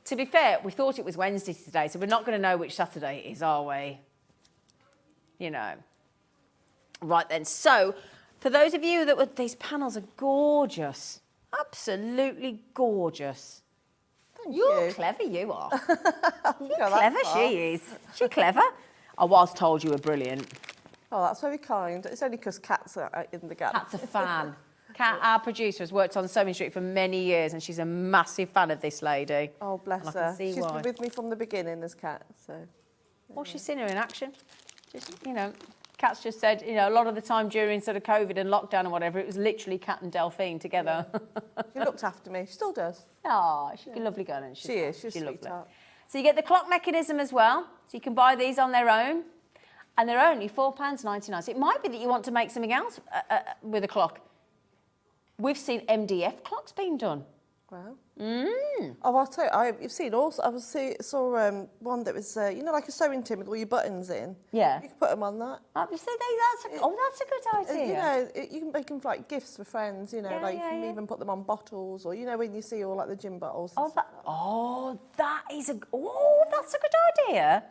To be fair, we thought it was Wednesday today, so we're not going to know which Saturday it is, are we? You know. Right then, so for those of you that were, these panels are gorgeous. Absolutely gorgeous. Thank You're you. clever, you are. Go that Clever far. she is. She clever. I was told you were brilliant. Oh, that's very kind. It's only because Kat's in the gap. Kat's a fan. Kat, our producer, has worked on Sewing Street for many years and she's a massive fan of this lady. Oh, bless And I can her. see She's why. been with me from the beginning as Kat, so... Well, she's seen her in action. Just, you know, Kat's just said, you know, a lot of the time during sort of COVID and lockdown and whatever, it was literally Kat and Delphine together. She looked after me. She still does. Oh, she's a lovely girl, isn't she? She is. She's a lovely. sweetheart. So you get the clock mechanism as well. So you can buy these on their own. And they're only £4.99. So it might be that you want to make something else with a clock. We've seen MDF clocks being done. Wow. Mm. Oh, I'll tell you, you've seen also, saw one that was, you know, like a sewing tin with all your buttons in. Yeah. You can put them on that. Obviously, that's a good idea. You know, you can make them for, like gifts for friends, you know, Yeah, like yeah, you can yeah. even put them on bottles or, you know, when you see all like the gym bottles. and Oh, stuff. that's a good idea.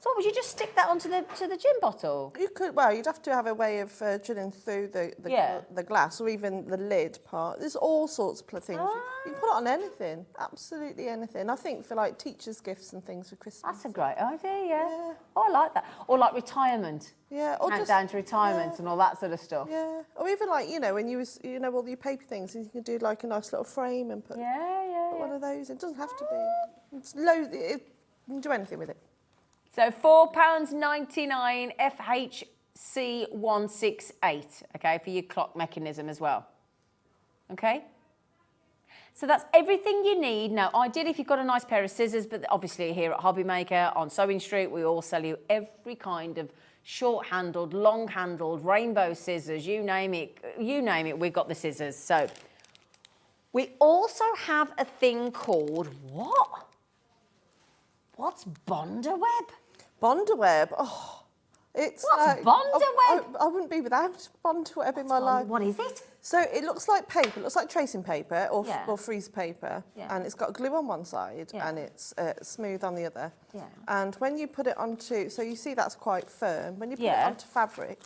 So would you just stick that onto the gin bottle? You could, well, you'd have to have a way of drilling through the glass or even the lid part. There's all sorts of things. You can put it on anything, absolutely anything. I think for like teachers' gifts and things for Christmas. That's a great idea, yeah. Yeah. Oh, I like that. Or like retirement. Yeah, or just Countdown to retirement yeah. and all that sort of stuff. Yeah, or even like, you know, when you know all your paper things, you can do like a nice little frame and put one of those. It doesn't have to be. It's low. You can do anything with it. So £4.99 FHC168, okay, for your clock mechanism as well. Okay? So that's everything you need. Now, ideally, if you've got a nice pair of scissors, but obviously here at Hobby Maker on Sewing Street, we all sell you every kind of short-handled, long-handled, rainbow scissors, you name it, we've got the scissors. So we also have a thing called what? What's Bonderweb? Bonderweb. Oh, it's What's like, Bonderweb? I wouldn't be without Bonderweb in my life. What is it? So it looks like paper. It looks like tracing paper or, Yeah. or freeze paper, Yeah. and it's got glue on one side Yeah. and it's smooth on the other. Yeah. And when you put it onto, so you see that's quite firm. When you put it Yeah. onto fabric,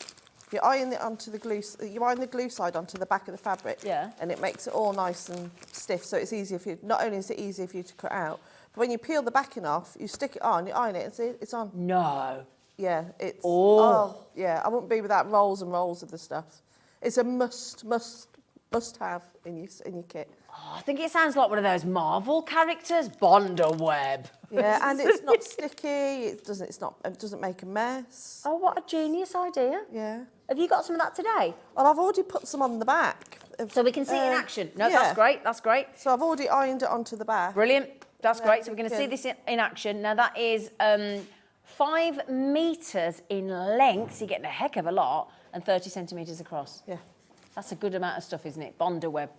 you iron it onto the glue. You iron the glue side onto the back of the fabric. Yeah. And it makes it all nice and stiff. So it's easier for you. Not only is it easier for you to cut out, but when you peel the backing off, you stick it on, you iron it, and see, it's on. No. Yeah, it's. Oh. Yeah. I wouldn't be without rolls and rolls of the stuff. It's a must have in your kit. Oh, I think it sounds like one of those Marvel characters, Bonderweb. Yeah, and it's not sticky. It doesn't make a mess. Oh, what a genius idea. Yeah. Have you got some of that today? Well, I've already put some on the back. So we can see it in action. No, yeah. that's great, that's great. So I've already ironed it onto the back. Brilliant, that's Yeah, great. So we're going to yeah. see this in action. Now that is 5 metres in length, so you're getting a heck of a lot, and 30 centimetres across. Yeah. That's a good amount of stuff, isn't it? Bonderweb.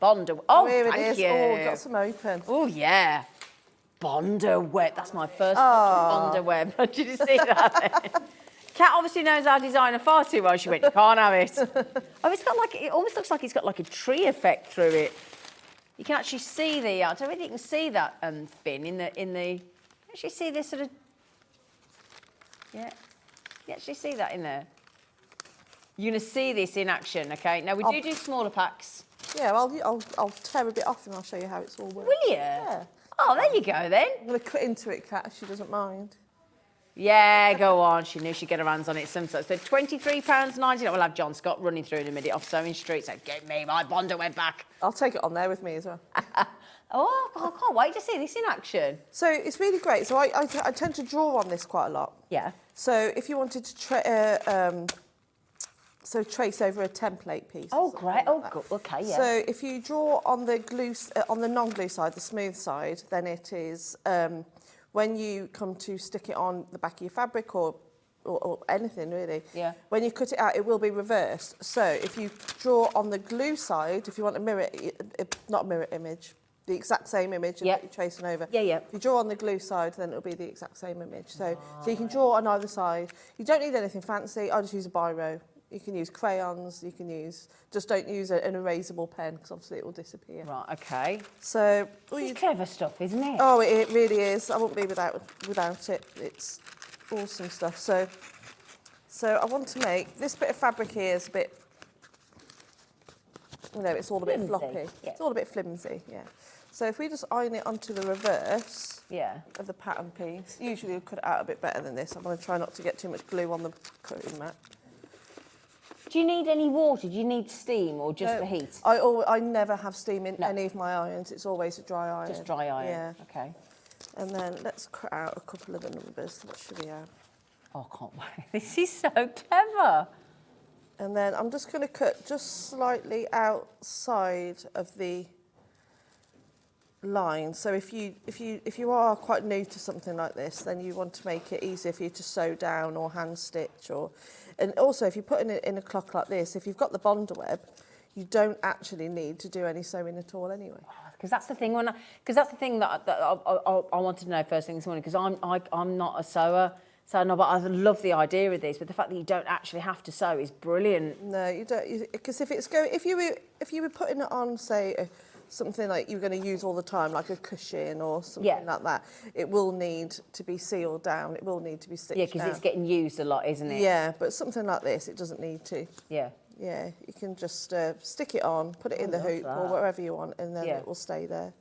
Oh, here it thank is. you. Oh, got some open. Oh, yeah. Bonder web. That's my first Bonder web. Did you see that? Kat obviously knows our designer far too well. She went, you can't have it. Oh, it's got like, it almost looks like it's got like a tree effect through it. You can actually see the, I don't know if you can see that fin in the, actually see this sort of, yeah. You actually see that in there. You're going to see this in action, okay? Now, we do smaller packs. Yeah, well, I'll tear a bit off and I'll show you how it's all works. Will you? Yeah. Oh, there you go then. I'm going to cut into it, Kat, if she doesn't mind. Yeah, go on. She knew she'd get her hands on it sometime. So £23.99. We'll have John Scott running through in a minute off Sewing Street. So get me my Bonder web back. I'll take it on there with me as well. Oh, I can't wait to see this in action. So it's really great. So I tend to draw on this quite a lot. Yeah. So if you wanted to trace over a template piece. Oh, great. Oh, good. Okay, yeah. So if you draw on the glue, on the non-glue side, the smooth side, then it is when you come to stick it on the back of your fabric or anything really. Yeah. When you cut it out, it will be reversed. So if you draw on the glue side, if you want a mirror, not a mirror image, the exact same image that you're tracing over. Yeah, yeah. If you draw on the glue side, then it'll be the exact same image. So you can draw on either side. You don't need anything fancy. I just use a biro. You can use crayons. You can use, just don't use an erasable pen because obviously it will disappear. Right, okay. So, This is clever stuff, isn't it? oh, it really is. I wouldn't be without it. It's awesome stuff. So I want to make this bit of fabric here is a bit, you know, it's all a bit Flimsy, floppy. yeah. It's all a bit flimsy, yeah. So if we just iron it onto the reverse of the pattern piece, usually we'll cut it out a bit better than this. I'm going to try not to get too much glue on the cutting mat. Do you need any water? Do you need steam or just the heat? I never have steam in any of my irons. It's always a dry iron. Just dry iron? Yeah. Okay. And then let's cut out a couple of the numbers. What should we have? Oh, I can't wait. This is so clever. And then I'm just going to cut just slightly outside of the line. So if you are quite new to something like this, then you want to make it easier for you to sew down or hand stitch, and also if you put it in a cloth like this, if you've got the Bonder web, you don't actually need to do any sewing at all anyway. Because that's the thing that's the thing that I wanted to know first thing this morning, because I'm not a sewer. So no, but I love the idea of this, but the fact that you don't actually have to sew is brilliant. No, you don't, because if you were putting it on, say, something like you're going to use all the time, like a cushion or something like that, it will need to be sealed down. It will need to be stitched down. Yeah, because it's getting used a lot, isn't it? Yeah, but something like this, it doesn't need to. Yeah. Yeah, you can just stick it on, put it in the hoop or wherever you want, and then it will stay there.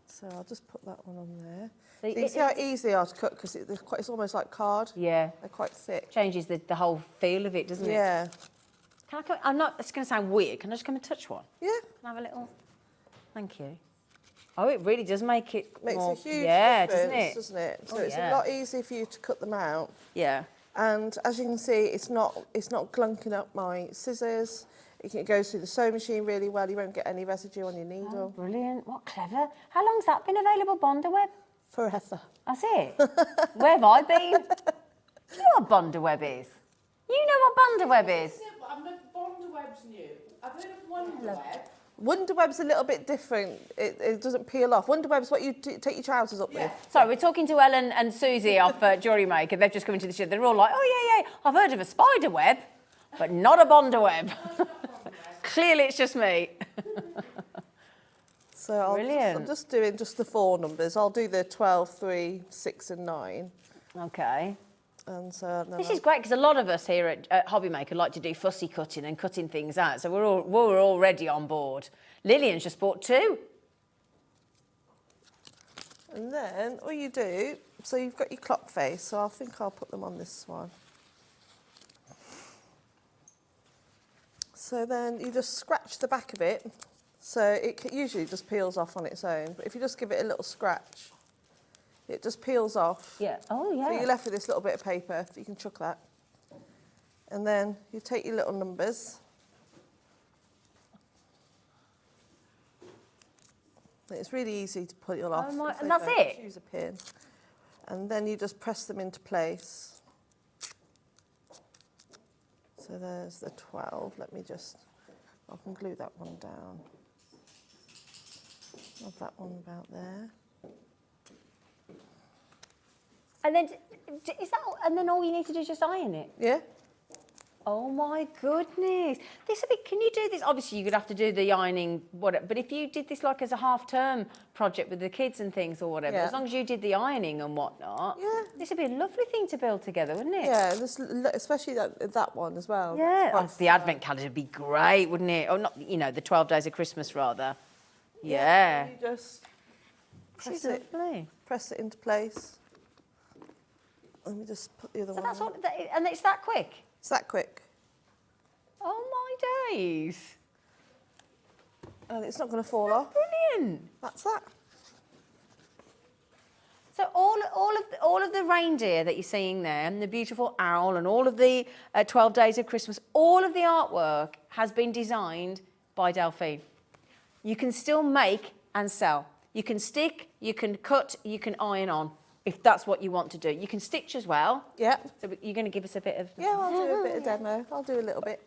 So I'll just put that one on there. So you see how easy they are to cut, because it's almost like card. Yeah. They're quite thick. Changes the whole feel of it, doesn't it? Yeah. Can I come? I'm not. It's going to sound weird. Can I just come and touch one? Yeah. Can I have a little? Thank you. Oh, it really does make it Makes more, a huge doesn't difference, it? doesn't it? So Oh, it's a lot easier for you to cut them out. Yeah. And as you can see, it's not glunking up my scissors. It goes through the sewing machine really well. You won't get any residue on your needle. Oh, brilliant. What clever. How long's that been available, Bonder web? Forever. That's it. Where have I been? Do you know what Bonder web is? You know what Bonder web is? Yeah, but I'm not Bonder web's new. I've heard of Wonder Web. Wonder Web's a little bit different. It doesn't peel off. Wonder Web's what you take your trousers up with. Sorry, we're talking to Ellen and Susie off Jewellery Maker. They've just come into the show. They're all like, oh, yeah, I've heard of a spider web, but not a Bonder web. Clearly, it's just me. So I'm just doing just the 4 numbers. I'll do the 12, 3, 6 and 9. Okay. And so This is great, because a lot of us here at Hobby Maker like to do fussy cutting and cutting things out, so we're already on board. Lillian's just bought 2. And then all you do, so you've got your clock face, so I think I'll put them on this one. So then you just scratch the back of it. So it usually just peels off on its own, but if you just give it a little scratch, it just peels off. Yeah. Oh, yeah. So you're left with this little bit of paper, you can chuck that. And then you take your little numbers. It's really easy to pull it off. Oh my, if and they that's don't. it? Use a pin. And then you just press them into place. So there's the 12. Let me just, I can glue that one down. Have that one about there. And then, is that all, and then all you need to do is just iron it? Yeah. Oh my goodness. This would be, can you do this? Obviously you could have to do the ironing, whatever, but if you did this like as a half-term project with the kids and things or whatever, Yeah. as long as you did the ironing and whatnot, Yeah. this would be a lovely thing to build together, wouldn't it? Yeah, especially that one as well. Yeah. It's Oh, quite the advent calendar would be great, wouldn't it? Or not, you know, the 12 days of Christmas rather. Yeah. You just This press is it, lovely. press it into place. Let me just put the other So one that's on. what, and it's that quick? It's that quick. Oh my days. And it's not going to fall off. Brilliant. That's that. So all of the reindeer that you're seeing there, and the beautiful owl, and all of the 12 Days of Christmas, all of the artwork has been designed by Delphine. You can still make and sell. You can stick, you can cut, you can iron on, if that's what you want to do. You can stitch as well. Yeah. So you're going to give us a bit of... Yeah, I'll do a bit of demo. I'll do a little bit.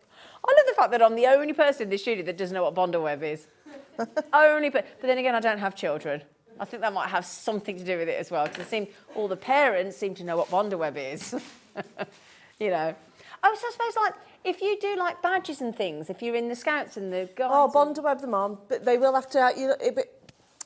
I love the fact that I'm the only person in the studio that doesn't know what Bondaweb is. But then again, I don't have children. I think that might have something to do with it as well, because all the parents seem to know what Bondaweb is. You know. Oh, so I suppose like if you do like badges and things, if you're in the Scouts and the Guides. Oh, Bondaweb them on, but they will have to.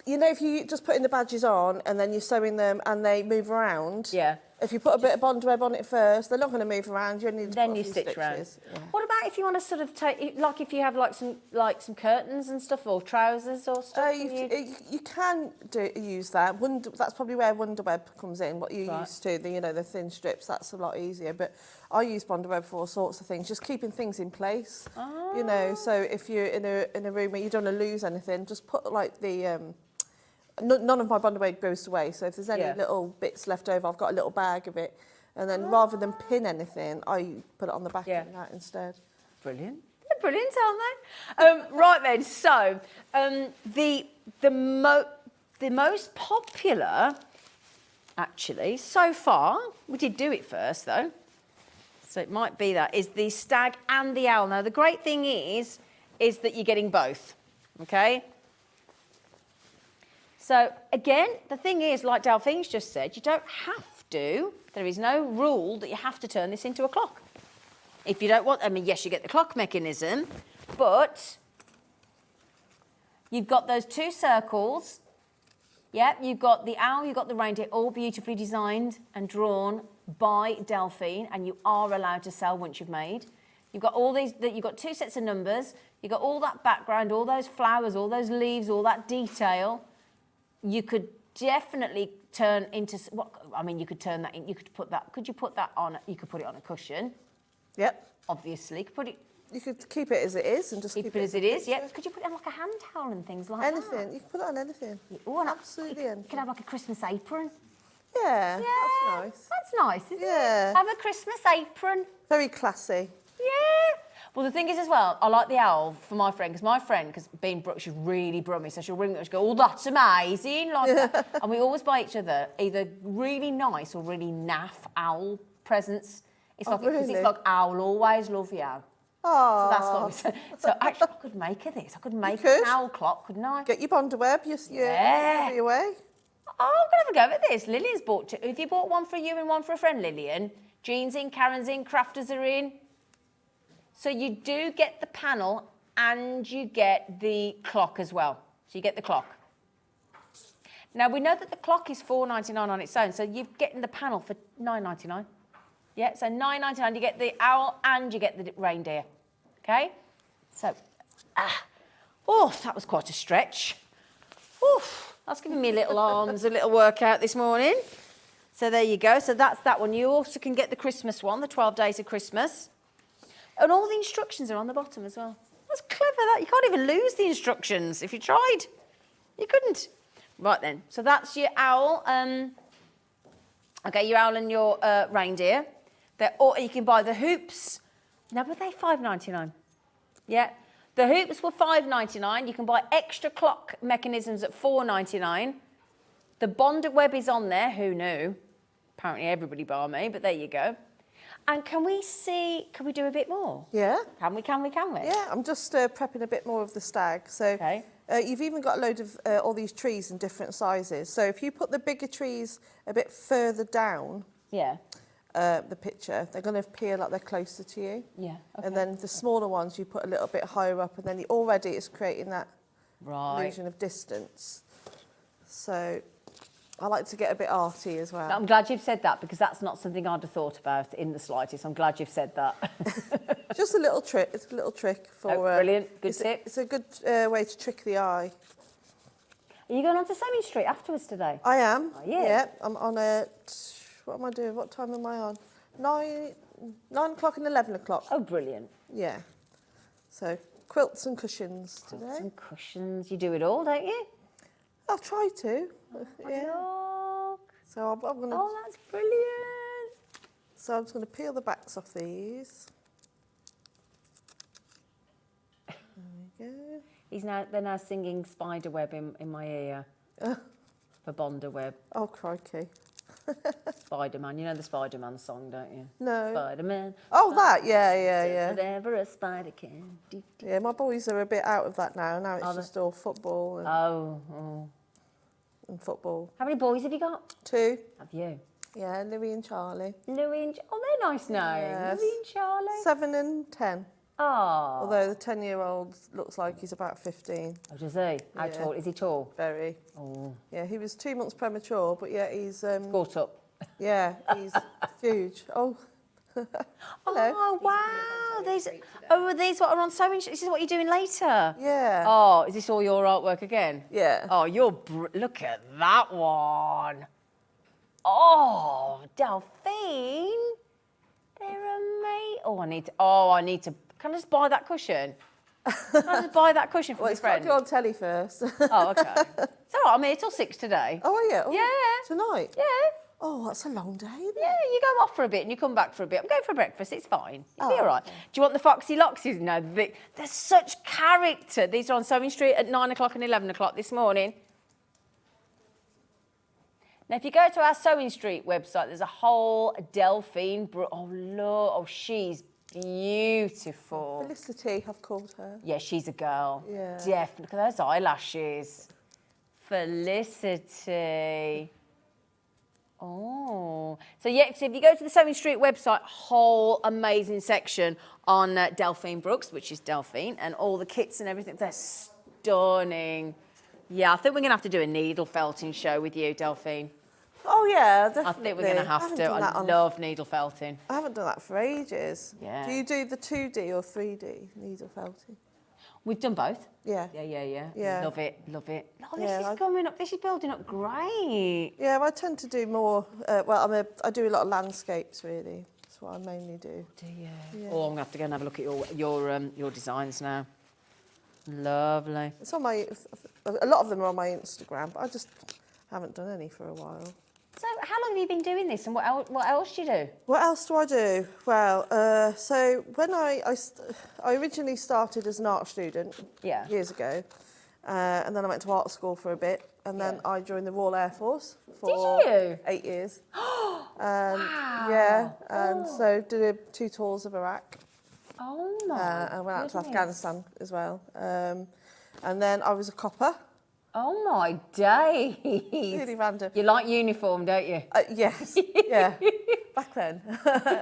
You know, if you just putting the badges on and then you're sewing them and they move around. Yeah. If you put a bit of Bondaweb on it first, they're not going to move around. You only need to Then put a you few stitch around. stitches. Yeah. What about if you want to sort of take, like if you have like some curtains and stuff, or trousers or stuff? You can use that. That's probably where Wonderweb comes in. What you Right. used to, the thin strips. That's a lot easier. But I use Wonderweb for all sorts of things, just keeping things in place. You know, so if you're in a room where you don't want to lose anything, just put like the. None of my Bondaweb goes away, so if there's any Yeah. little bits left over, I've got a little bag of it. And then rather than pin anything, I put it on the back Yeah. of that instead. Brilliant. They're brilliant, aren't they? Right then, so the most popular, actually, so far, we did do it first though, so it might be that, is the stag and the owl. Now, the great thing is that you're getting both, okay? So, again, the thing is, like Delphine's just said, you don't have to, there is no rule that you have to turn this into a clock. If you don't want, I mean, yes, you get the clock mechanism, but you've got those two circles. Yep, you've got the owl, you've got the reindeer, all beautifully designed and drawn by Delphine, and you are allowed to sell once you've made. You've got all these, you've got two sets of numbers, you've got all that background, all those flowers, all those leaves, all that detail. You could definitely turn into, you could turn that in, you could put that, could you put that on, you could put it on a cushion, Yep. obviously. You could put it, You could keep it as it is and just keep it as it is, yep. Could you put it on like a hand towel and things like Anything. that? You can put it on anything. Oh, and Absolutely You anything. could have like a Christmas apron. Yeah, Yeah, that's nice. That's nice, isn't Yeah. it? Have a Christmas apron. Very classy. Yeah. Well, the thing is as well, I like the owl for my friend, because being Brooke, she's really brummy, so she'll ring me and she'll go, oh, that's amazing, like that. And we always buy each other either really nice or really naff owl presents. It's Oh, like, because really? it's like, owl always love you. Oh, So that's what we said. So actually, I could make her this. I could make could. an owl clock, couldn't I? get your Bondaweb. Yeah. Your way. Oh, I'm going to have a go at this. Lillian's bought two. Have you bought one for you and one for a friend, Lillian? Jean's in, Karen's in, crafters are in. So you do get the panel and you get the clock as well. So you get the clock. Now, we know that the clock is $4.99 on its own, so you're getting the panel for $9.99. Yeah, so $9.99, you get the owl and you get the reindeer. Okay? So, that was quite a stretch. Oof, that's giving me little arms, a little workout this morning. So there you go. So that's that one. You also can get the Christmas one, the 12 Days of Christmas. And all the instructions are on the bottom as well. That's clever, that. You can't even lose the instructions if you tried. You couldn't. Right then. So that's your owl. Okay, your owl and your reindeer. You can buy the hoops. Now, were they $5.99? Yeah. The hoops were $5.99. You can buy extra clock mechanisms at $4.99. The Bondaweb is on there. Who knew? Apparently everybody bar me, but there you go. And can we do a bit more? Yeah. Can we? Yeah, I'm just prepping a bit more of the stag. So Okay. You've even got a load of all these trees in different sizes. So if you put the bigger trees a bit further down Yeah. the picture, they're going to appear like they're closer to you. Yeah. And then the smaller ones you put a little bit higher up, and then already it's creating that Right. illusion of distance. So I like to get a bit arty as well. I'm glad you've said that because that's not something I'd have thought about in the slightest. I'm glad you've said that. Just a little trick. It's a little trick for. Oh, brilliant. Good it's tip. It's a good way to trick the eye. Are you going on to Sewing Street afterwards today? I am. Oh, yeah. Yeah. I'm on at. What am I doing? What time am I on? 9 o'clock and 11 o'clock. Oh, brilliant. Yeah. So quilts and cushions today. Some cushions. You do it all, don't you? I'll try to. Yeah. Look. So I'm gonna. Oh, that's brilliant. So I'm just gonna peel the backs off these. There we go. They're now singing Spiderweb in my ear for Bonderweb. Oh crikey. Spider-Man. You know the Spider-Man song, don't you? No. Spider-Man. Oh, that. Yeah. Whatever a spider can do. Yeah, my boys are a bit out of that now. Now it's Are they? just all football Oh. and football. How many boys have you got? 2. Have you? Yeah, Louis and Charlie. Louis and... Oh, they're nice names. Yes. Louis and Charlie. 7 and 10. Oh. Although the 10-year-old looks like he's about 15. Oh, does he? How Yeah. tall? Is he tall? Very. Oh. Yeah, he was 2 months premature, but yeah, he's Caught up. yeah, he's huge. Oh. Hello. Oh, wow. These what are on Sewing Street? This is what you're doing later? Yeah. Oh, is this all your artwork again? Yeah. Oh, look at that one. Oh, Delphine. They're amazing. I need to. Can I just buy that cushion? Can I just buy that cushion for Well, my it's got to friend? go on telly first. Oh, okay. It's all right. I'm here till 6 today. Oh, yeah. Oh, Yeah. Tonight? Yeah. Oh, that's a long day, isn't it? Yeah, you go off for a bit and you come back for a bit. I'm going for breakfast. It's fine. It'll be Oh, all right. Do you want the Foxy Loxies? No, they're such character. These are on Sewing Street at 9 o'clock and 11 o'clock this morning. Now, if you go to our Sewing Street website, there's a whole Delphine. Oh, look. Oh, she's beautiful. Felicity, I've called her. Yeah, she's a girl. Yeah. Definitely. Look at those eyelashes. Felicity. Oh. So, yeah, so if you go to the Sewing Street website, whole amazing section on Delphine Brooks, which is Delphine, and all the kits and everything. They're stunning. Yeah, I think we're going to have to do a needle felting show with you, Delphine. Oh, yeah, I definitely. think we're going to have haven't to. done that I on- love needle felting. I haven't done that for ages. Yeah. Do you do the 2D or 3D needle felting? We've done both. Yeah. Yeah. Love it. Oh, this Yeah, is I- coming up. This is building up great. Yeah, well, I tend to do more. I do a lot of landscapes, really. That's what I mainly do. Do you? Yeah. Oh, I'm going to have to go and have a look at your designs now. Lovely. It's on my. A lot of them are on my Instagram, but I just haven't done any for a while. So, how long have you been doing this, and what else do you do? What else do I do? Well, so when I originally started as an art student Yeah. years ago, and then I went to art school for a bit, and then Yeah. I joined the Royal Air Force for you? 8 years. Wow. Yeah, and so did 2 tours of Iraq. Oh my. I went out to goodness. Afghanistan as well. And then I was a copper. Oh my days. Really random. You like uniform, don't you? Yes, yeah, back then.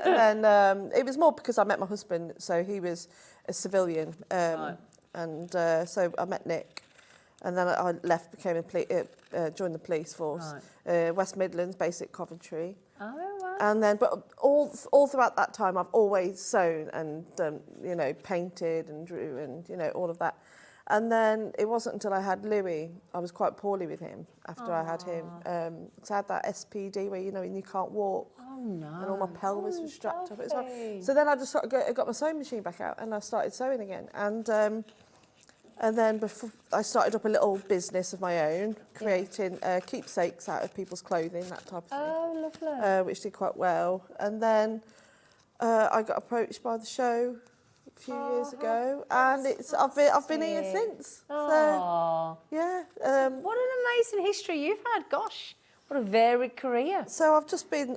And then it was more because I met my husband, so he was a civilian. Right. And so I met Nick. And then I left, joined the police force. West Midlands, Basic Coventry. Oh, wow. And then, but all throughout that time, I've always sewn and, painted and drew and, all of that. And then it wasn't until I had Louis, I was quite poorly with him after I had him. So I had that SPD where, when you can't walk. Oh, no. And all my pelvis was strapped up. It was hard. Delphine. So then I just I got my sewing machine back out and I started sewing again. And then before, I started up a little business of my own, creating keepsakes out of people's clothing, that type of thing. Oh, lovely. Which did quite well. And then I got approached by the show a few years ago, and I've been here since. So Oh. yeah. What an amazing history you've had. Gosh, what a varied career. So I've just been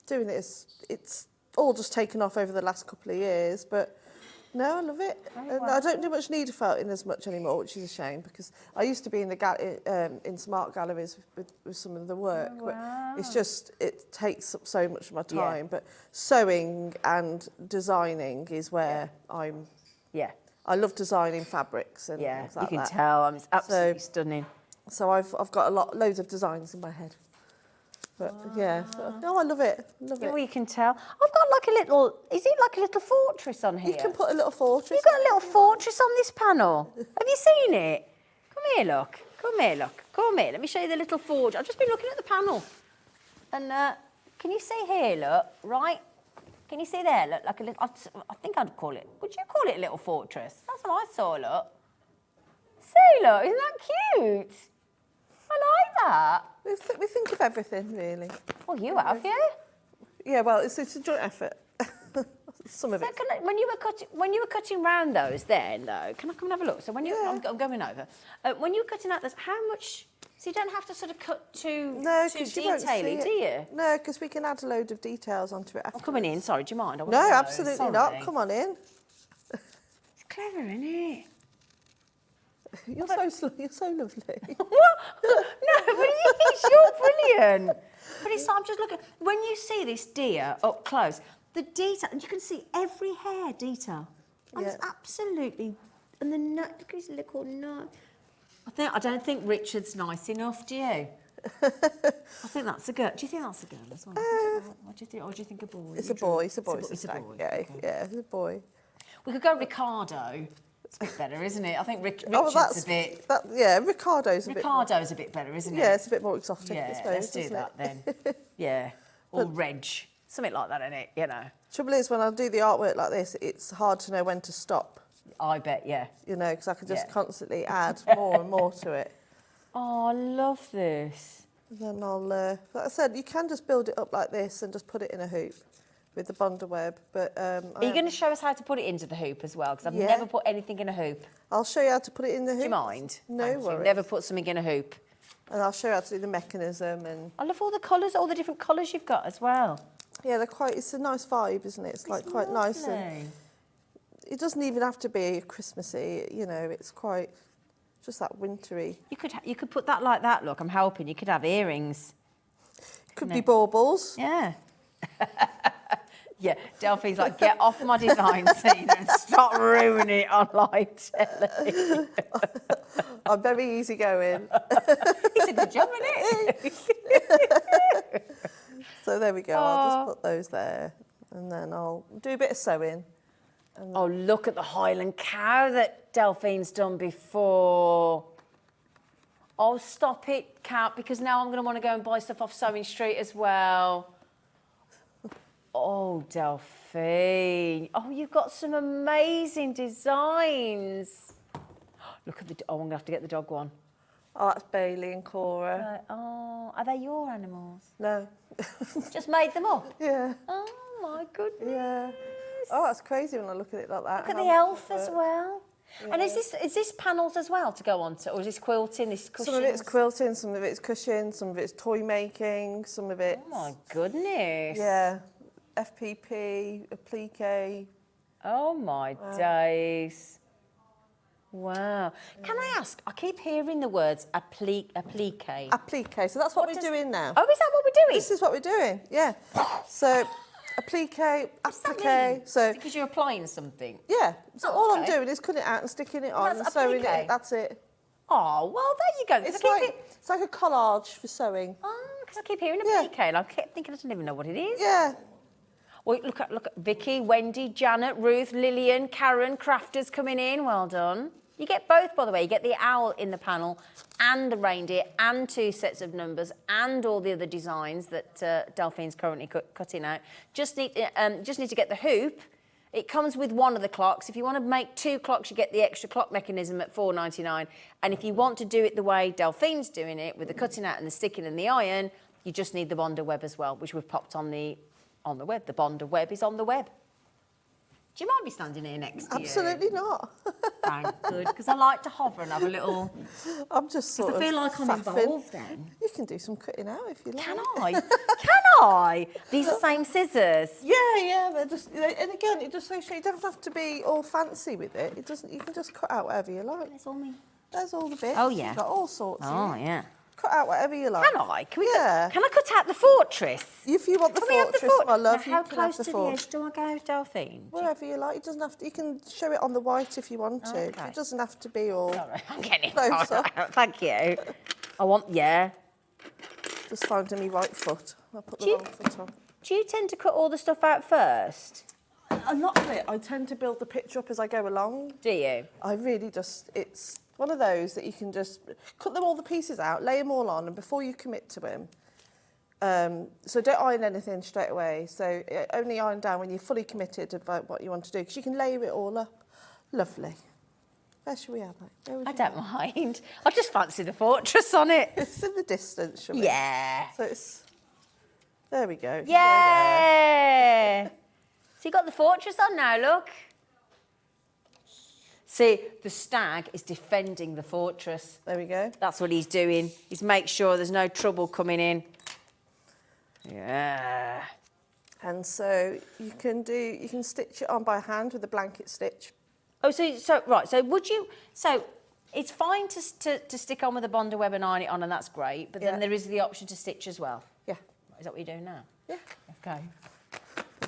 doing this. It's all just taken off over the last couple of years, but No, I love it. And I don't do much needlefelting as much anymore, which is a shame because I used to be in the in smart galleries with some of the work. But it's just, it takes up so much of my time. Yeah. But sewing and designing is where Yeah. I love designing fabrics and Yeah, things you like can that. tell. I mean, it's absolutely stunning. So I've got loads of designs in my head. But yeah, I love it. Love Oh, it. you can tell. I've got like a little, is it like a little fortress on here? You can put a little fortress. You've got a little fortress on this panel. Have you seen it? Come here, look. Come here, look. Come here. Let me show you the little fortress. I've just been looking at the panel. And can you see here, look, right? Can you see there, look, like a little, I think I'd call it, would you call it a little fortress? That's what I saw, look. See, look, isn't that cute? I like that. We think of everything, really. Well, you have, yeah? Yeah, well, it's a joint effort. Some of So it. when you were cutting round those then, though, can I come and have a look? So when you, Yeah. I'm going over. When you were cutting out those, how much, so you don't have to sort of cut too No, because you won't see detailing, it. do you? No, because we can add a load of details onto it I'm after. coming in, sorry, do you mind? I No, won't go. absolutely Sorry. not. Come on in. It's clever, isn't it? You're so lovely. What? No, but it is. You're brilliant. But it's like, I'm just looking. When you see this deer up close, the detail, and you can see every hair detail. And it's Yeah. absolutely, and the nut, look at his little nut. I don't think Richard's nice enough, do you? I think that's a girl. Do you think that's a girl as well? What do you think? Or do you think a boy? It's a boy. It's a boy. It's a boy. Yeah, Okay. yeah, it's a boy. We could go Ricardo. It's a bit better, isn't it? I think Richard's that's a bit. yeah. Ricardo's a bit. Ricardo's a bit better, isn't it? Yeah, it's a bit more exotic. I Yeah, suppose, let's do isn't that it? then. Yeah, or Reg, something like that, innit? You know. Trouble is, when I do the artwork like this, it's hard to know when to stop. I bet, yeah. You know, because I can just Yeah. constantly add more and more to it. Oh, I love this. And then I'll, like I said, you can just build it up like this and just put it in a hoop with the Bonder web. But Are you going to show us how to put it into the hoop as well? Because I've Yeah. never put anything in a hoop. I'll show you how to put it in the hoop. Do you mind? No Thank you. worries. Never put something in a hoop. And I'll show you how to do the mechanism. And I love all the colours, all the different colours you've got as well. yeah, it's a nice vibe, isn't it? It's like quite nice. And Lovely. it doesn't even have to be Christmassy, you know, it's quite just that wintry. You could put that like that. Look, I'm helping. You could have earrings. Could No. be baubles. Yeah. Yeah, Delphine's like, get off my design scene and stop ruining it on live telly. I'm very easygoing. It's a good job, isn't it? So there we go. I'll just put those there. And then I'll do a bit of sewing. Oh, look at the Highland cow that Delphine's done before. Oh, stop it, Cat, because now I'm going to want to go and buy stuff off Sewing Street as well. Oh, Delphine. Oh, you've got some amazing designs. Look at the... Oh, I'm going to have to get the dog one. Oh, that's Bailey and Cora. Oh, are they your animals? No. Just made them up? Yeah. Oh, my goodness. Yeah. Oh, that's crazy when I look at it like that. Look at How the elf much as effort. well. And is this panels as well to go on to, or is this quilting, this cushions? Some of it's quilting, some of it's cushion, some of it's toy making, some of it's... Oh my goodness. Yeah. FPP, applique. Oh my days. Wow. Can I ask, I keep hearing the words applique. Applique. So that's what we're does- doing now. Oh, is that what we're doing? This is what we're doing, yeah. So, applique, What's that mean? applique. So, Because you're applying something. yeah. So Oh, all I'm okay. doing is cutting it out and sticking it on That's and sewing applique. it. That's it. Oh, well, there you go. 'Cause It's like a collage for sewing. because I keep hearing Yeah. applique, and I kept thinking I don't even know what it is. Yeah. Well, look at Vicky, Wendy, Janet, Ruth, Lillian, Karen, crafters coming in. Well done. You get both, by the way. You get the owl in the panel and the reindeer and 2 sets of numbers and all the other designs that Delphine's currently cutting out. Just need to get the hoop. It comes with one of the clocks. If you want to make 2 clocks, you get the extra clock mechanism at $4.99. And if you want to do it the way Delphine's doing it, with the cutting out and the sticking and the iron, you just need the Bonder web as well, which we've popped on the web. The Bonder web is on the web. Do you mind me standing here next to you? Absolutely not. Thank good, because I like to hover and have a little... I'm just sort I of feel like I'm faffing. involved then. You can do some cutting out if you like. Can I? Can I? These are same scissors. Yeah, they're just, and again, it just shows you don't have to be all fancy with it. It doesn't. You can just cut out whatever you like. That's all me. There's all the bits. Oh, yeah. You've got all sorts. Oh, in it. yeah. Cut out whatever you like. Can I? Can we? Yeah. Can I cut out the fortress? If you want the Can we have the fortress, my love, Now, how you can have close the to the fortress. edge do I go, Delphine? Wherever you like. It doesn't have to. You can show it on the white if you want to. Okay. It doesn't have to be all. Sorry, I'm getting Closer. Thank you. I want, yeah. Just finding me right foot. I'll put the Do you- wrong foot on. Do you tend to cut all the stuff out first? A lot of it, I tend to build the picture up as I go along. Do you? I really just, it's one of those that you can just cut them all the pieces out, lay them all on, and before you commit to them. So don't iron anything straight away. So only iron down when you're fully committed about what you want to do, because you can layer it all up. Lovely. Where should we have it? Where would I you don't have mind. I just fancy the fortress on it. it? It's in the distance, shall we? Yeah. So it's, there we go. Go there. Yeah. So you got the fortress on now, look. See, the stag is defending the fortress. There we go. That's what he's doing. He's make sure there's no trouble coming in. Yeah. And so you can stitch it on by hand with a blanket stitch. Oh, so right. So would you? So it's fine to stick on with a Bonder web and iron it on, and that's great. But Yeah. then there is the option to stitch as well. Yeah. Is that what you're doing now? Yeah. Okay.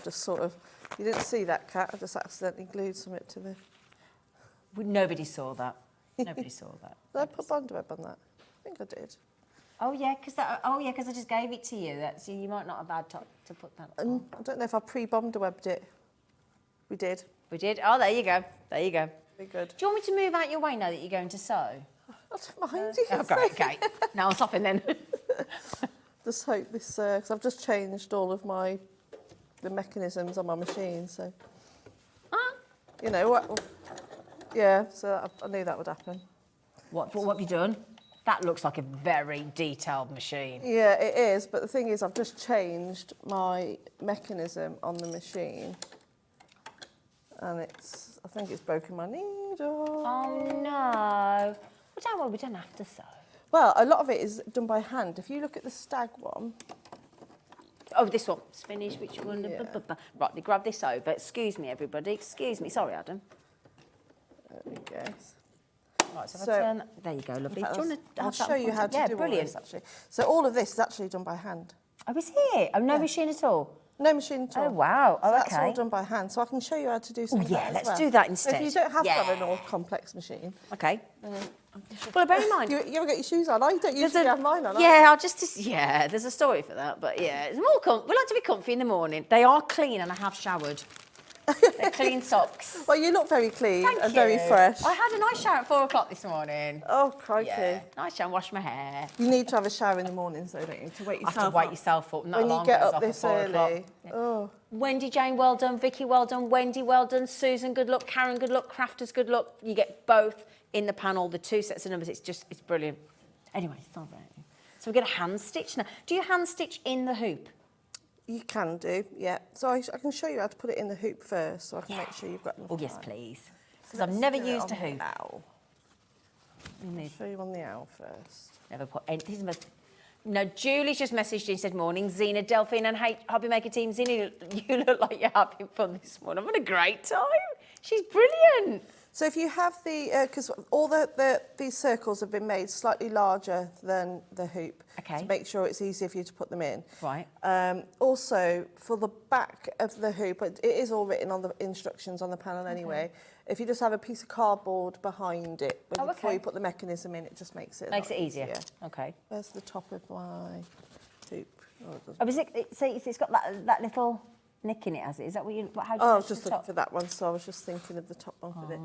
Just sort of, you didn't see that, Kat. I just accidentally glued something to the... Nobody saw that. Nobody saw that. Did I put Bond web on that? I think I did. Oh yeah, because I just gave it to you. So you might not have had to put that on. And I don't know if I pre-Bond webbed it. We did. We did. Oh, there you go. There you go. Very good. Do you want me to move out your way now that you're going to sew? I don't mind. You can Okay. say. Okay. Now I'm stopping then. Just hope this, because I've just changed all of the mechanisms on my machine, so, Ah. you know, what? Yeah, so I knew that would happen. What have you done? That looks like a very detailed machine. Yeah, it is, but the thing is, I've just changed my mechanism on the machine, and I think it's broken my needle. Oh no. Well, don't worry, we don't have to sew. Well, a lot of it is done by hand. If you look at the stag one, Oh, this one. It's finished. Which one? Yeah. Right, they grab this over. Excuse me, everybody. Excuse me. Sorry, Adam. there we go. Right, so, if So- I turn... There you go, lovely. In fact, Do you want to I'll have that show you how pointed? to Yeah, do brilliant. all this, actually. So all of this is actually done by hand. Oh, is it? Oh, no machine at all? No machine at all. Oh, wow. So Oh, that's all okay. done by hand. So I can show you how to do some of yeah, that as let's well. do that So if you instead. don't have to have Yeah. an all complex machine, Okay. Well, bear in mind... you ever got your shoes on? I don't There's usually have mine on. Yeah, I'll yeah, there's a story for that, but yeah, it's more we like to be comfy in the morning. They are clean and I have showered. They're clean socks. Well, you look very clean Thank and you. very fresh. I had a nice shower at 4 o'clock this morning. Oh, crikey. Yeah, nice shower, wash my hair. You need to have a shower in the morning, so don't you? To wake I yourself have to wake up. yourself up. And that When you alarm get goes up off at this 4 o'clock. early. Oh, Wendy Jane, well done. Vicky, well done. Wendy, well done. Susan, good luck. Karen, good luck. Crafters, good luck. You get both in the panel, the 2 sets of numbers. It's brilliant. Anyway, sorry. So we're going to hand stitch now. Do you hand stitch in the hoop? you can do, yeah. So I can show you how to put it in the hoop first, so I can make sure you've got enough Oh, yes, time. please. Because So I've let's never do it used a on the hoop. owl. I'll show you on the owl first. Never put anything. No, Julie's just messaged you and said, morning, Zena, Delphine and Hobby Maker Team. Zena, you look like you're having fun this morning. I'm having a great time. She's brilliant. So if you have because all these circles have been made slightly larger than the hoop Okay. to make sure it's easier for you to put them in. Right. Also, for the back of the hoop, it is all written on the instructions on the panel anyway. If you just have a piece of cardboard behind it before okay. you put the mechanism in, it just makes it a Makes lot it easier. Okay. Where's the top of my hoop? Oh, it doesn't. Oh, is it's got that little nick in it, has it? Is that what you... How do you Oh, I match was just the looking top? for that one, so I was just thinking of the top one with it.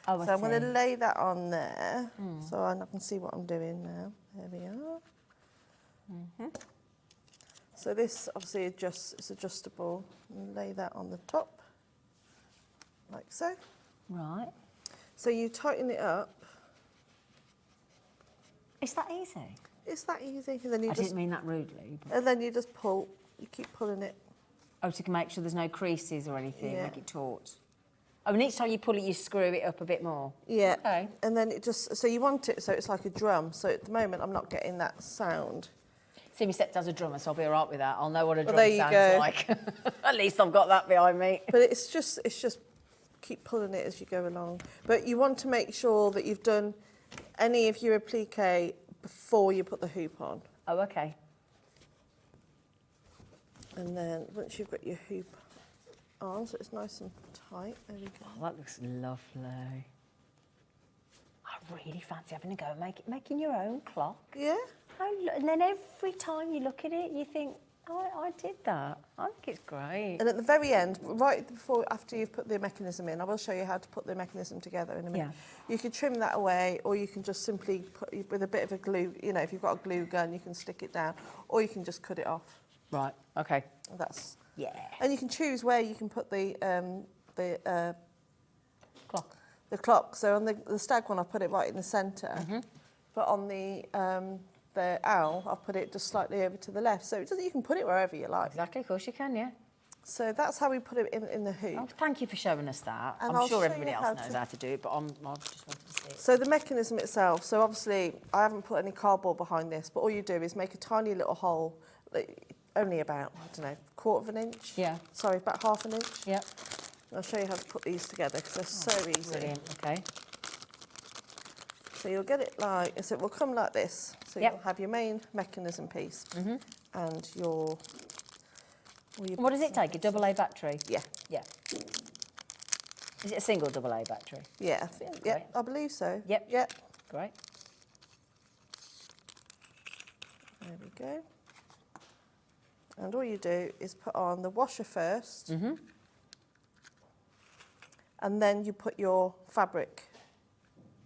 Oh, So I'm going to see. lay that on there, so I can see what I'm doing now. There we are. So this obviously it's adjustable. Lay that on the top, like so. Right. So you tighten it up. Is that easy? It's that easy. And then you I just didn't mean that rudely. But... and then you just pull. You keep pulling it. Oh, to make sure there's no creases or anything, Yeah. make it taut. Oh, and each time you pull it, you screw it up a bit more. Yeah. Okay. And then it just, so you want it so it's like a drum. So at the moment, I'm not getting that sound. See, my stepdad's a drummer, so I'll be all right with that. I'll know what a Well, drum there you sounds go. like. At least I've got that behind me. But it's just keep pulling it as you go along. But you want to make sure that you've done any of your applique before you put the hoop on. Oh, okay. And then once you've got your hoop on, so it's nice and tight, there we go. Oh, that looks lovely. I really fancy having a go at making your own clock. Yeah? And then every time you look at it, you think, oh, I did that. I think it's great. And at the very end, right before, after you've put the mechanism in, I will show you how to put the mechanism together in a minute. Yeah. You can trim that away, or you can just simply put, with a bit of a glue, you know, if you've got a glue gun, you can stick it down, or you can just cut it off. Right, okay. That's, Yeah. and you can choose where you can put the Clock. the clock. So on the stag one, I put it right in the centre, but on the owl, I've put it just slightly over to the left. So it doesn't, you can put it wherever you like. Exactly, of course you can, yeah. So that's how we put it in the hoop. Oh, thank you for showing us that. And I'm I'll sure show everybody you else how knows to- how to do it, but I just wanted to see it. So the mechanism itself, so obviously I haven't put any cardboard behind this, but all you do is make a tiny little hole, like, only about, I don't know, quarter of an inch? Yeah. Sorry, about half an inch. Yep. I'll show you how to put these together because they're so easy. Brilliant, okay. So you'll get it like, so it will come like this. So Yep. you'll have your main mechanism piece and your... What does it take, a AA battery? Yeah, Yeah. Is it a single AA battery? yeah, great. yeah, I believe so. Yep. Yep, Great. there we go. And all you do is put on the washer first, and then you put your fabric.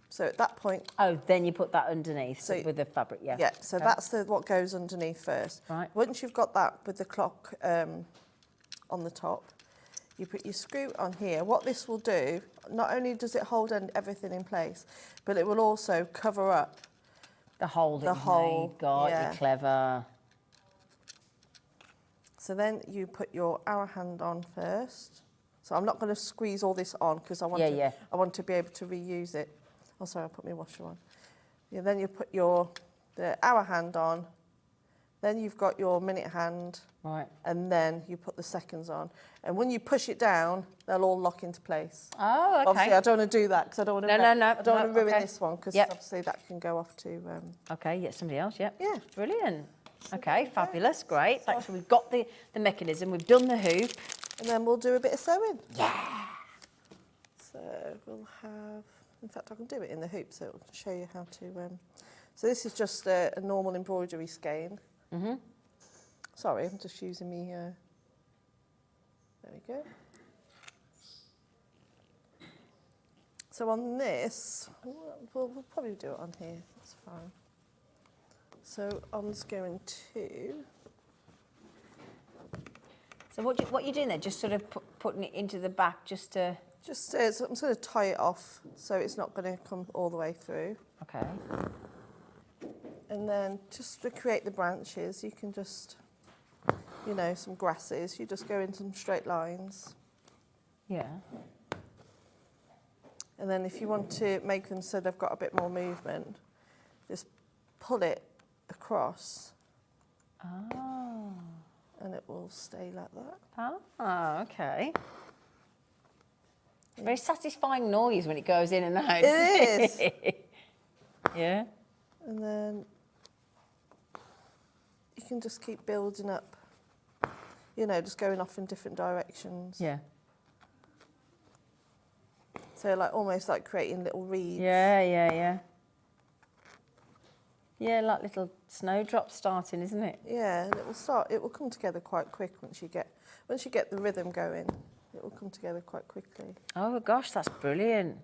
So at that point, Oh, then you put that underneath So- with the fabric, yeah. yeah, so Okay. that's what goes underneath first. Right. Once you've got that with the clock on the top, you put your screw on here. What this will do, not only does it hold everything in place, but it will also cover up. The hole that The you've hole, made. God, yeah. you're clever. So then you put your hour hand on first. So I'm not going to squeeze all this on because I want Yeah. I want to be able to reuse it. Oh, sorry, I put my washer on. Yeah, then you put the hour hand on. Then you've got your minute hand, Right. and then you put the seconds on. And when you push it down, they'll all lock into place. Oh, okay. Obviously, I don't want to do that because I don't want to. No, I don't want to ruin okay. this one because Yep. obviously that can go off to. Okay, yeah, somebody else, yep. Yeah. Brilliant. Okay, fabulous, great. Thanks. We've got the mechanism, we've done the hoop. And then we'll do a bit of sewing. Yeah. So we'll have. In fact, I can do it in the hoop, so it'll show you how to. So this is just a normal embroidery skein. Sorry, I'm just using me. There we go. So on this, we'll probably do it on here. That's fine. So I'm just going to. So what you doing there? Just sort of putting it into the back just to... Just, so I'm just going to tie it off so it's not going to come all the way through. Okay. And then just to create the branches, you can just, you know, some grasses, you just go in some straight lines. Yeah. And then if you want to make them so they've got a bit more movement, just pull it across Oh. and it will stay like that. Ah, okay. Very satisfying noise when it goes in and out. It is. Yeah. And then you can just keep building up, you know, just going off in different directions. Yeah. So like almost like creating little reeds. Yeah. Yeah, like little snowdrops starting, isn't it? Yeah, and it will come together quite quick once you get the rhythm going. It will come together quite quickly. Oh gosh, that's brilliant.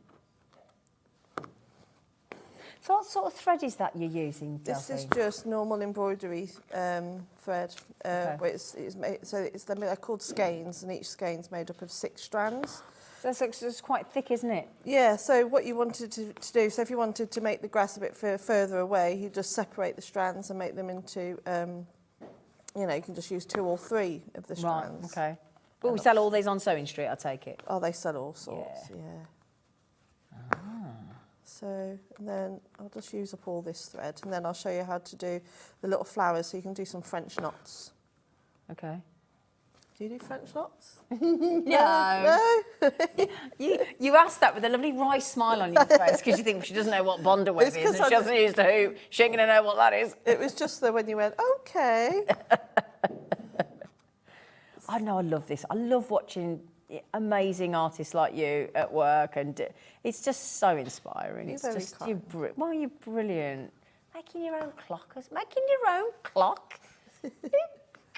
So what sort of thread is that you're using, This is Delphine? just normal embroidery thread. Okay. Where it's made, so they're called skeins, and each skein's made up of 6 strands. So it's quite thick, isn't it? Yeah, so what you wanted to do, so if you wanted to make the grass a bit further away, you just separate the strands and make them into, you know, you can just use 2 or 3 of the strands. Right, okay. But we sell all these on Sewing Street, I take it. Oh, they sell all sorts, yeah. So, and then I'll just use up all this thread, and then I'll show you how to do the little flowers, so you can do some French knots. Okay. Do you do French knots? No. No? You asked that with a lovely wry smile on your face because you think she doesn't know what Bondaweb It's is 'cause and I she hasn't used a hoop. She ain't going to know what that is. It was just that when you went, okay. I know, I love this. I love watching amazing artists like you at work, and it's just so inspiring. You're It's very just, kind. you're brilliant. Making your own clockers, making your own clock. You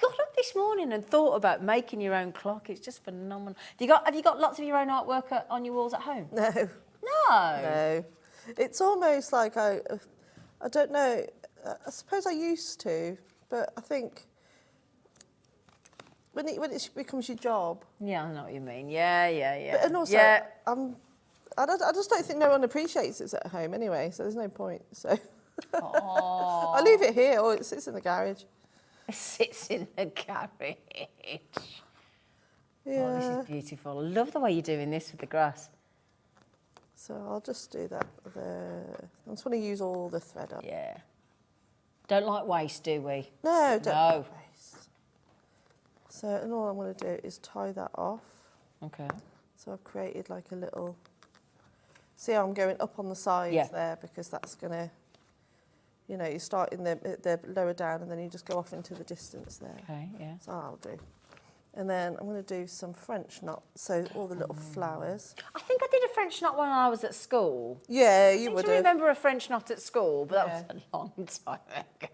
got up this morning and thought about making your own clock. It's just phenomenal. Have you got lots of your own artwork on your walls at home? No, No. no. It's almost like I don't know, I suppose I used to, but I think when it becomes your job, Yeah, I know what you mean. Yeah. but, and also yeah. I just don't think no one appreciates it at home anyway, so there's no point. So Oh. I leave it here, or it sits in the garage. It sits in the garage. Yeah. Oh, this is beautiful. I love the way you're doing this with the grass. So I'll just do that there. I just want to use all the thread up. Yeah. Don't like waste, do we? No, don't No. waste. So, and all I'm going to do is tie that off. Okay. So I've created like a little, see how I'm going up on the sides Yeah. there, because that's going to, you know, you start in the lower down and then you just go off into the distance there. Okay, yeah. So I'll do. And then I'm going to do some French knots, so all the little flowers. I think I did a French knot when I was at school. Yeah, I you seem would to have. remember a French knot at school, but Yeah. that was a long time ago.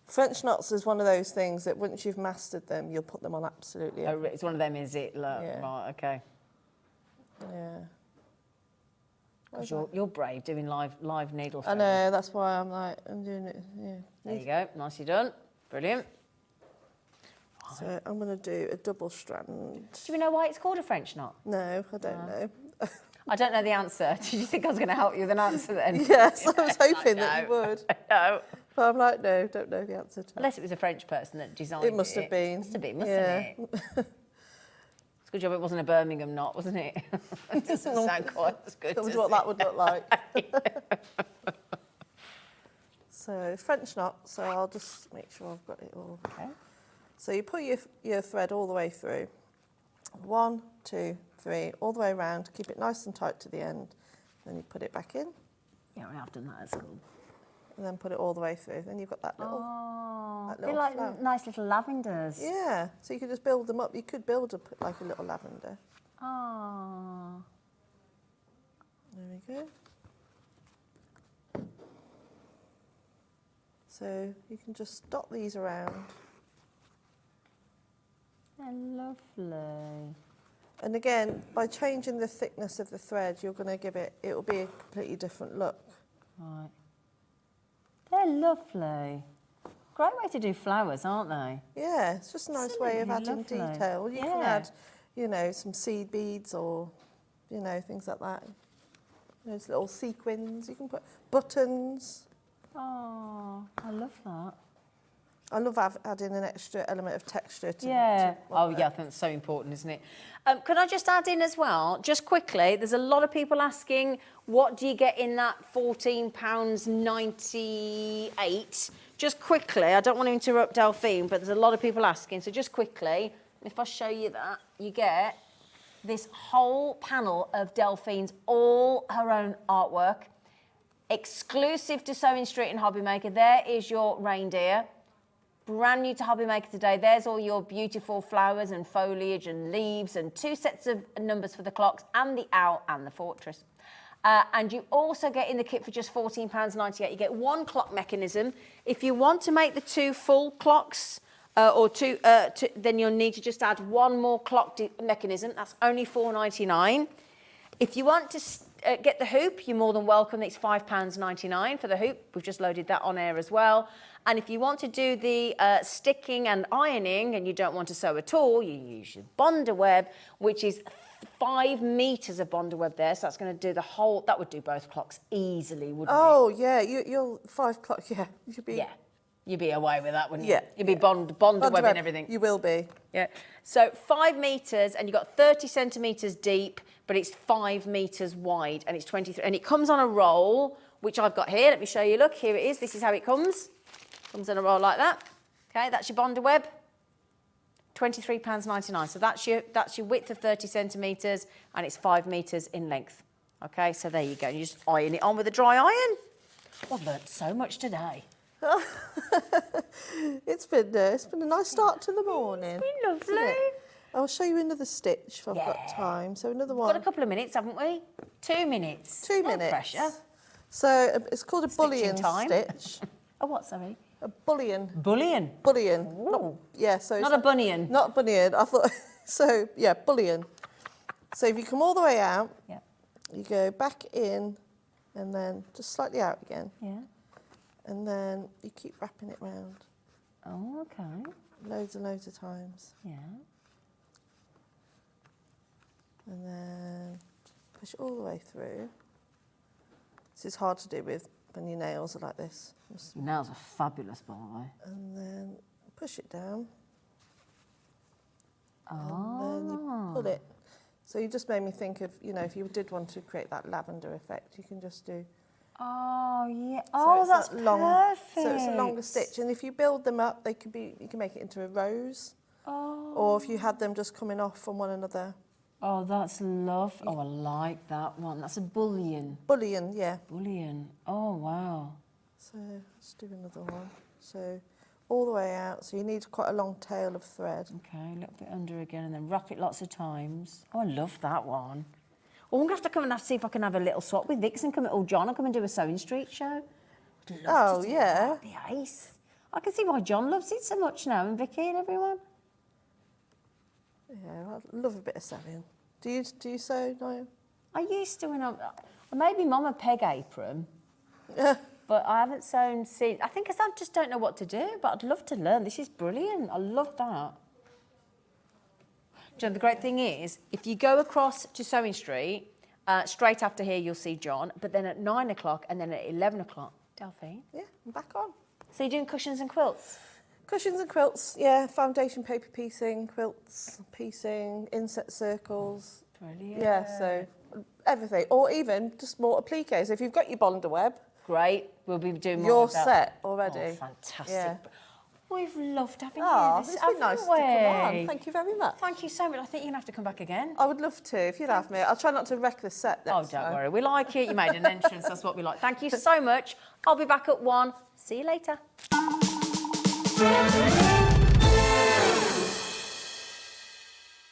French knots is one of those things that once you've mastered them, you'll put them on absolutely Oh, everything. it's one of them, is it? Look, Yeah. right, okay. Yeah. Because you're brave doing live needle I thread. know, that's why I'm doing it. Yeah. There you go. Nicely done. Brilliant. So I'm going to do a double strand. Do we know why it's called a French knot? No, I don't know. I don't know the answer. Did you think I was going to help you with an answer then? Yes, I was hoping that you No. would. No. But I'm like, no, don't know the answer to it. Unless it was a French person that designed it. It must have been. Must have been, mustn't Yeah. it? It's a good job it wasn't a Birmingham knot, wasn't it? It doesn't sound quite as good. That was does what it? that would look like. So French knot, so I'll just make sure I've got it all. Okay. So you put your thread all the way through. 1, 2, 3, all the way around. Keep it nice and tight to the end. Then you put it back in, Yeah, we have done that at school. and then put it all the way through. Then you've got that little. Oh, that they're little like flower. nice little lavenders. Yeah, so you could just build them up. You could build up like a little lavender. Oh. There we go. So you can just dot these around. They're lovely. And again, by changing the thickness of the thread, you're going to give it, it will be a completely different look. Right. They're lovely. Great way to do flowers, aren't they? Yeah, it's just a nice way of adding Absolutely lovely. detail. You can Yeah. add, you know, some seed beads or, you know, things like that. Those little sequins. You can put buttons. Oh, I love that. I love adding an extra element of texture to Yeah. to Oh, yeah, I think that's so important, isn't it? Can I just add in as well, just quickly, there's a lot of people asking, what do you get in that £14.98? Just quickly, I don't want to interrupt Delphine, but there's a lot of people asking, so just quickly, if I show you that, you get this whole panel of Delphine's, all her own artwork, exclusive to Sewing Street and Hobby Maker. There is your reindeer. Brand new to Hobby Maker today. There's all your beautiful flowers and foliage and leaves and 2 sets of numbers for the clocks and the owl and the fortress. And you also get in the kit for just £14.98. You get 1 clock mechanism. If you want to make the 2 full clocks, then you'll need to just add 1 more clock mechanism. That's only £4.99. If you want to get the hoop, you're more than welcome. It's £5.99 for the hoop. We've just loaded that on air as well. And if you want to do the sticking and ironing and you don't want to sew at all, you use your Bondaweb, which is 5 metres of Bondaweb there. So that's going to do the whole, that would do both clocks easily, wouldn't it? Oh, yeah, you'll 5 o'clock, yeah. You should be. Yeah. You'd be away with that, wouldn't you? Yeah, You'd be bond webbing web, everything. You will be. Yeah. So 5 metres, and you've got 30 centimetres deep, but it's 5 metres wide, and it's 23. And it comes on a roll, which I've got here. Let me show you. Look, here it is. This is how it comes. Comes on a roll like that. Okay, that's your bonder web. £23.99. So that's your width of 30 centimetres, and it's 5 metres in length. Okay, so there you go. You just iron it on with a dry iron. I've learnt so much today. It's been a nice start to the morning. It's been lovely. Isn't it? I'll show you another stitch if I've got Yeah. time. So another We've got a one. couple of minutes, haven't we? 2 minutes. 2 No minutes. pressure. So it's called a Stitching bullion time. stitch. Oh, what, sorry? A bullion. Bullion. Bullion. Ooh. Yeah, so Not a bunion. Not bunion. I thought so. Yeah, bullion. So if you come all the way out, Yeah. you go back in, and then just slightly out again, Yeah. and then you keep wrapping it round Oh, okay. loads and loads of times, Yeah. and then push it all the way through. This is hard to do with when your nails are like this. Your nails are fabulous, by the way. And then push it down, Oh. and then you pull it. So you just made me think of, if you did want to create that lavender effect, you can just do. Oh, yeah. So Oh, it's that's that long, perfect. So it's a longer stitch, and if you build them up, you can make it into a rose, Oh. or if you had them just coming off from one another. Oh, that's lovely. Oh, I like that one. That's a bullion. Bullion, yeah. Bullion. Oh, wow. So let's do another one. So all the way out. So you need quite a long tail of thread. Okay, a little bit under again, and then wrap it lots of times. Oh, I love that one. Oh, I'm going to have to come and see if I can have a little swap with Vixen. Come, John, I'll come and do a Sewing Street show. I'd love Oh, to do yeah. that. That'd be ace. I can see why John loves it so much now, and Vicky and everyone. Yeah, I love a bit of sewing. Do you sew, Niall? I used to when I made my mum a peg apron, but I haven't sewn since. I think 'cause I just don't know what to do, but I'd love to learn. This is brilliant. I love that. Do you know, the great thing is, if you go across to Sewing Street, straight after here you'll see John, but then at 9 o'clock and then at 11 o'clock, Delphine. Yeah, I'm back on. So you're doing cushions and quilts? Cushions and quilts, yeah. Foundation paper piecing, quilts, piecing, inset circles. Brilliant. Yeah, so everything. Or even just more appliques. If you've got your bonder web, Great. We'll be doing more you're of that. set already. Oh, fantastic. Yeah. We've loved having Oh, you. it's This, been nice to haven't come on. we? Thank you very much. Thank you so much. I think you're going to have to come back again. I would love to, if you'd have me. I'll try not to wreck the set Oh, next don't time. worry. We like it. You made an entrance. That's what we like. Thank you so much. I'll be back at 1. See you later.